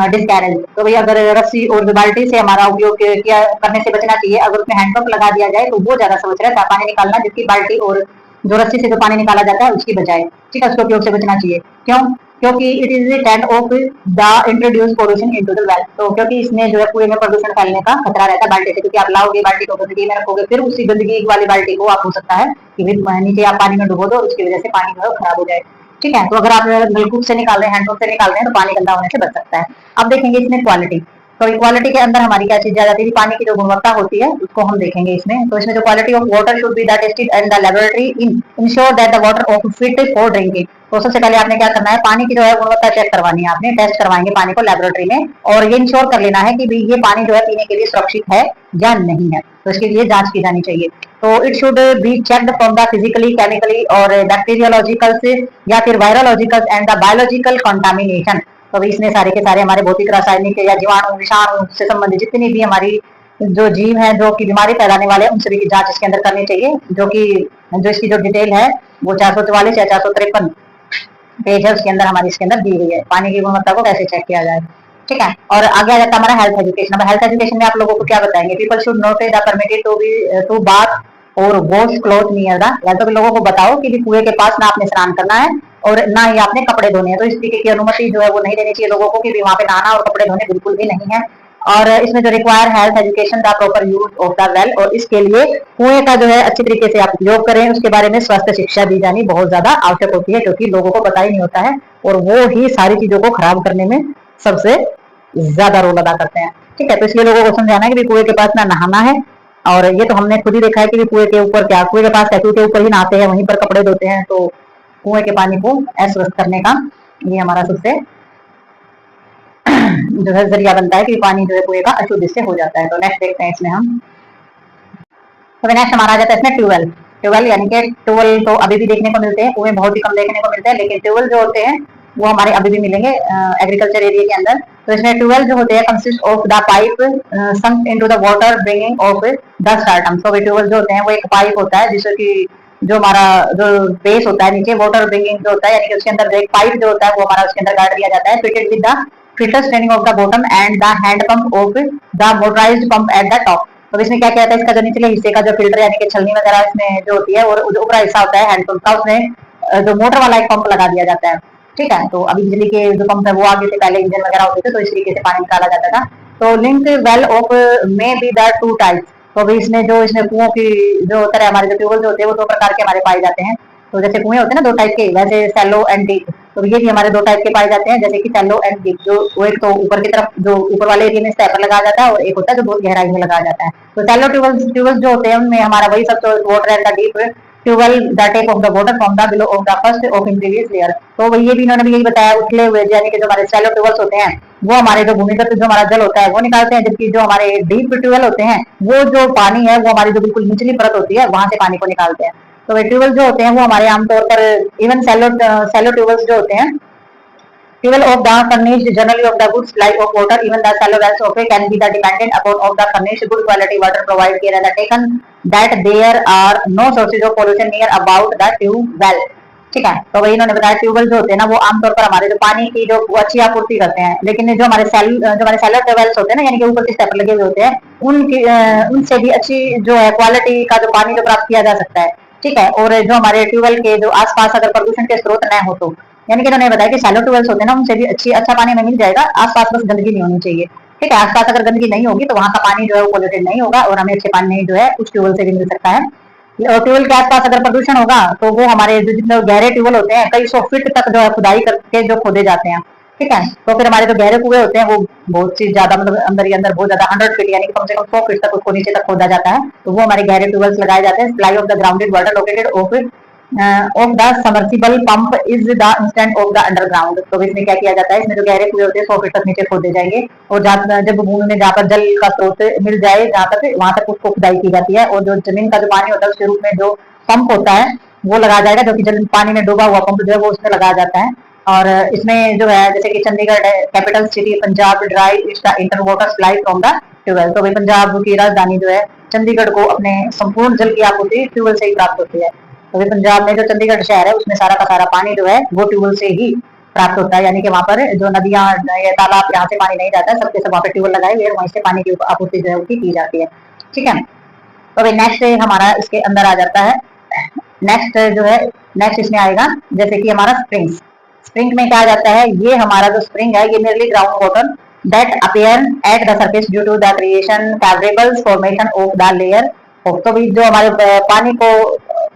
discourage. तो भाई अगर रस्सी और बाल्टी से हमारा उपयोग किया करने से बचना चाहिए, अगर उसमें हैंडपंप लगा दिया जाए तो वो ज्यादा समझ रहता है पानी निकालना, जिसकी बाल्टी और जो रस्सी से जो पानी निकाला जाता है उसकी बजाय। ठीक है। उसके उपयोग से बचना चाहिए। क्यों? क्योंकि it is tend of the introduce pollution into the well. तो क्योंकि इसमें जो है कुएं में प्रदूषण फैलने का खतरा रहता है बाल्टी से, क्योंकि आप लाओगे बाल्टी को गंदगी में रखोगे फिर उसी गंदगी वाली बाल्टी को आप हो सकता है कि नीचे आप पानी में डुबो दो और उसकी वजह से पानी जो है खराब हो जाए। ठीक है। तो अगर आप नलकूप से निकाल रहे हैं, हैंडपंप से निकाल रहे हैं, तो पानी गंदा होने से बच सकता है। अब देखेंगे इसमें क्वालिटी। तो इक्वालिटी के अंदर हमारी क्या चीज आ जाती है, पानी की जो गुणवत्ता होती है उसको हम देखेंगे इसमें। तो इसमें जो quality of water should be the tested and the laboratory in ensure that the water of fit for drinking. तो सबसे पहले आपने क्या करना है, पानी की जो है गुणवत्ता चेक करवानी है, आपने टेस्ट करवाएंगे पानी को लेबोरेटरी में, और ये इंश्योर कर लेना है कि भाई ये पानी जो है पीने के लिए सुरक्षित है या नहीं है। तो इसके लिए जांच की जानी चाहिए। तो it should be checked from the physically, chemically और बैक्टीरियोलॉजिकल से या फिर virological and the biological contamination. तो इसमें सारे के सारे हमारे भौतिक, रासायनिक या जीवाणु, विषाणु से संबंधित जितनी भी हमारी जो जीव है जो कि बीमारी फैलाने वाले, उन सभी की जांच इसके अंदर करनी चाहिए। जो कि जो इसकी जो डिटेल है वो 444 या 453 पेज है, उसके अंदर हमारी इसके अंदर दी गई है पानी की गुणवत्ता को कैसे चेक किया जाए। ठीक है। और आगे आ जाता है हमारा हेल्थ एजुकेशन। अब हेल्थ एजुकेशन में आप लोगों को क्या बताएंगे, people should not the permitted to be to bath और वॉश क्लॉथ नियर द, या तो लोगों को बताओ कि कुएं के पास ना आपने स्नान करना है और ना ही आपने कपड़े धोने हैं। तो इस तरीके की अनुमति जो है वो नहीं देनी चाहिए लोगों को, कि वहां पे नहाना और कपड़े धोने बिल्कुल भी नहीं है। और इसमें जो require health education the proper use of the well, और इसके लिए कुएं का जो है अच्छी तरीके से आप उपयोग करें, उसके बारे में स्वास्थ्य शिक्षा दी जानी बहुत ज्यादा आवश्यक होती है, क्योंकि लोगों को पता ही नहीं होता है और वो ही सारी चीजों को खराब करने में सबसे ज्यादा रोल अदा करते हैं। ठीक है। तो इसलिए लोगों को समझाना है कि कुएं के पास ना नहाना है, और ये तो हमने खुद ही देखा है कि कुएं के ऊपर क्या, कुएं के पास कुएं के ऊपर ही नहाते हैं, वहीं पर कपड़े धोते हैं। तो कुएं के पानी को अस्वस्थ करने का ये हमारा सबसे जो है जरिया बनता है कि पानी जो है कुएं का अशुद्ध से हो जाता है। तो नेक्स्ट देखते हैं इसमें हम। तो नेक्स्ट हमारा आ जाता है इसमें ट्यूबवेल। ट्यूबवेल यानी कि ट्यूबवेल तो अभी भी देखने को मिलते हैं, कुएं बहुत ही कम देखने को मिलते हैं, लेकिन ट्यूबवेल जो होते हैं वो हमारे अभी भी मिलेंगे एग्रीकल्चर एरिया के अंदर। तो इसमें ट्यूबवेल जो होते हैं consist of the pipe sunk into the water bringing of the स्टार्टम। तो ट्यूबवेल जो होते हैं वो एक पाइप होता है जिससे कि जो हमारा जो बेस होता है नीचे, वाटर ब्रिंगिंग जो होता है, यानी कि उसके अंदर एक पाइप जो होता है वो हमारा उसके अंदर गाड़ दिया जाता है, fitted with the filter straining of the bottom and the hand pump of the motorised pump at the top. तो इसमें क्या क्या है, इसका जो निचले हिस्से का जो फिल्टर यानी कि छलनी वगैरह इसमें जो होती है, और जो ऊपरा हिस्सा होता है हैंड पंप का, उसमें जो मोटर वाला एक पंप लगा दिया जाता है। ठीक है। तो अभी बिजली के जो पंप है वो आगे से पहले इंजन वगैरह होते थे, तो इस तरीके से पानी निकाला जाता था। तो link well of may be the two types. तो अभी इसमें जो इसमें कुओं की जो तरह हमारे जो ट्यूबवेल जो होते हैं वो दो प्रकार के हमारे पाए जाते हैं। तो जैसे कुएं होते हैं ना दो टाइप के, वैसे सैलो एंड डीप। तो ये भी हमारे दो टाइप के पाए जाते हैं, जैसे कि सैलो एंड डीप। जो वो एक तो ऊपर की तरफ जो ऊपर वाले एरिया में स्टैपर लगाया जाता है, और एक होता है जो बहुत गहराई में लगाया जाता है। तो सैलो ट्यूबवेल जो होते हैं उनमें हमारा वही सब water and the deep tubewell the take of the water from the below of the first of in previous layer. तो ये भी इन्होंने भी यही बताया, उछले हुए यानी कि जो हमारे सैलो ट्यूबवेल्स होते हैं वो हमारे जो भूमिगत जो हमारा जल होता है वो निकालते हैं, जबकि जो हमारे डीप ट्यूबवेल होते हैं वो जो पानी है वो हमारी जो बिल्कुल निचली परत होती है वहां से पानी को निकालते हैं। तो ट्यूबवेल जो होते हैं वो हमारे आमतौर पर इवन सैलो ट्यूबवेल्स जो होते हैं, tubewell of the furnished generally of the good supply of water, even the shallow wells of can be the dependent upon of the furnished good quality water provide care and taken that there are no sources of pollution near about the tube well। ठीक है। तो वही इन्होंने बताया ट्यूबवेल जो होते हैं ना वो आमतौर पर हमारे जो पानी की जो अच्छी आपूर्ति करते हैं, लेकिन जो हमारे सैलो ट्यूबवेल्स होते हैं ना, यानी कि ऊपर के स्टेपर लगे हुए होते हैं, उनकी उनसे भी अच्छी जो है क्वालिटी का जो पानी जो प्राप्त किया जा सकता है। ठीक है। और जो हमारे ट्यूबवेल के जो आसपास अगर प्रदूषण के स्रोत न हो, तो यानी कि उन्होंने बताया कि सैलो ट्यूबवेल्स होते हैं ना उनसे भी अच्छा पानी हमें मिल जाएगा, आसपास बस गंदगी नहीं होनी चाहिए। ठीक है। आसपास अगर गंदगी नहीं होगी तो वहां का पानी जो है वो पॉल्यूटेड नहीं होगा, और हमें अच्छे पानी जो है उस ट्यूबवेल से भी मिल सकता है। ट्यूबवेल के आसपास अगर प्रदूषण होगा तो वो हमारे जो जितने गहरे ट्यूबवेल होते हैं कई 100 फीट तक जो है खुदाई करके जो खोदे जाते हैं। ठीक है। तो फिर हमारे जो गहरे कुएं होते हैं वो बहुत सी ज्यादा मतलब अंदर ही अंदर बहुत ज्यादा 100 फीट यानी कि कम से कम 100 फीट तक उसको नीचे तक खोदा जाता है, तो वो हमारे गहरे ट्यूबवेल्स लगाए जाते हैं। Supply of the grounded water located of the submersible pump is the instant of the underground. तो इसमें क्या किया जाता है, इसमें जो गहरे कुएं होते हैं 100 फीट तक नीचे खोदे जाएंगे, और जब भूमि में जहाँ पर जल का स्रोत मिल जाए जहाँ तक वहां तक उसको खुदाई की जाती है, और जो जमीन का जो पानी होता है उसके रूप में जो पंप होता है वो लगाया जाएगा, जो कि जल पानी में डूबा हुआ पंप जो है वो उसमें लगाया जाता है। और इसमें जो है जैसे कि Chandigarh capital city Punjab dry इसका entire water supply from the tubewell. तो भाई पंजाब की राजधानी जो है चंडीगढ़ को अपने संपूर्ण जल की आपूर्ति ट्यूबवेल से ही प्राप्त होती है। तो भाई पंजाब में जो चंडीगढ़ शहर है उसमें सारा का सारा पानी जो है वो ट्यूबवेल से ही प्राप्त होता है, यानी कि वहां पर जो नदियां या तालाब यहाँ से पानी नहीं जाता है, सबके सब वहाँ पे ट्यूबवेल लगाए हुए वहीं से पानी की आपूर्ति जो है उसकी की जाती है। ठीक है। तो भाई नेक्स्ट हमारा इसके अंदर आ जाता है, नेक्स्ट जो है नेक्स्ट इसमें आएगा जैसे कि हमारा स्प्रिंग्स। स्प्रिंग में क्या आ जाता है, ये हमारा जो स्प्रिंग है ये mainly ground water that appear at the surface due to the creation favourable formation of the layer of. तो भी जो हमारे पानी को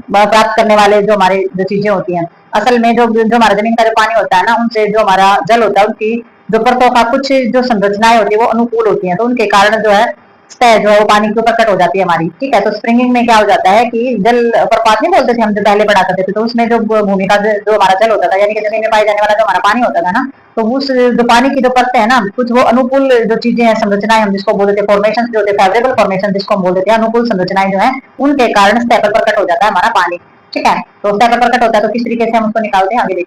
प्राप्त करने वाले जो हमारे जो चीजें होती हैं, असल में जो हमारा जमीन का जो पानी होता है ना, उनसे जो हमारा जल होता है, उनकी जो परतों का कुछ जो संरचनाएं होती है वो अनुकूल होती हैं, तो उनके कारण जो है सतह जो है वो पानी के ऊपर कट हो जाती है हमारी। ठीक है, तो स्प्रिंगिंग में क्या हो जाता है कि जल प्रपात नहीं बोलते थे हम, जो पहले पढ़ा करते थे, तो उसमें जो भूमि का जो हमारा जल होता था, यानी कि जमीन में पाए जाने वाला जो हमारा पानी होता था ना, तो उस जो पानी की जो परतें है ना, कुछ वो अनुकूल जो चीजें हैं, संरचनाएं हम जिसको बोलते थे, फॉर्मेशन जो होते, फेवरेबल फॉर्मेशन जिसको हम बोलते थे, अनुकूल संरचनाएं जो है, उनके कारण सतह पर प्रकट हो जाता है हमारा पानी। ठीक है, तो सतह पर प्रकट होता है, तो किस तरीके से हम उसको निकालते हैं आगे देखिए।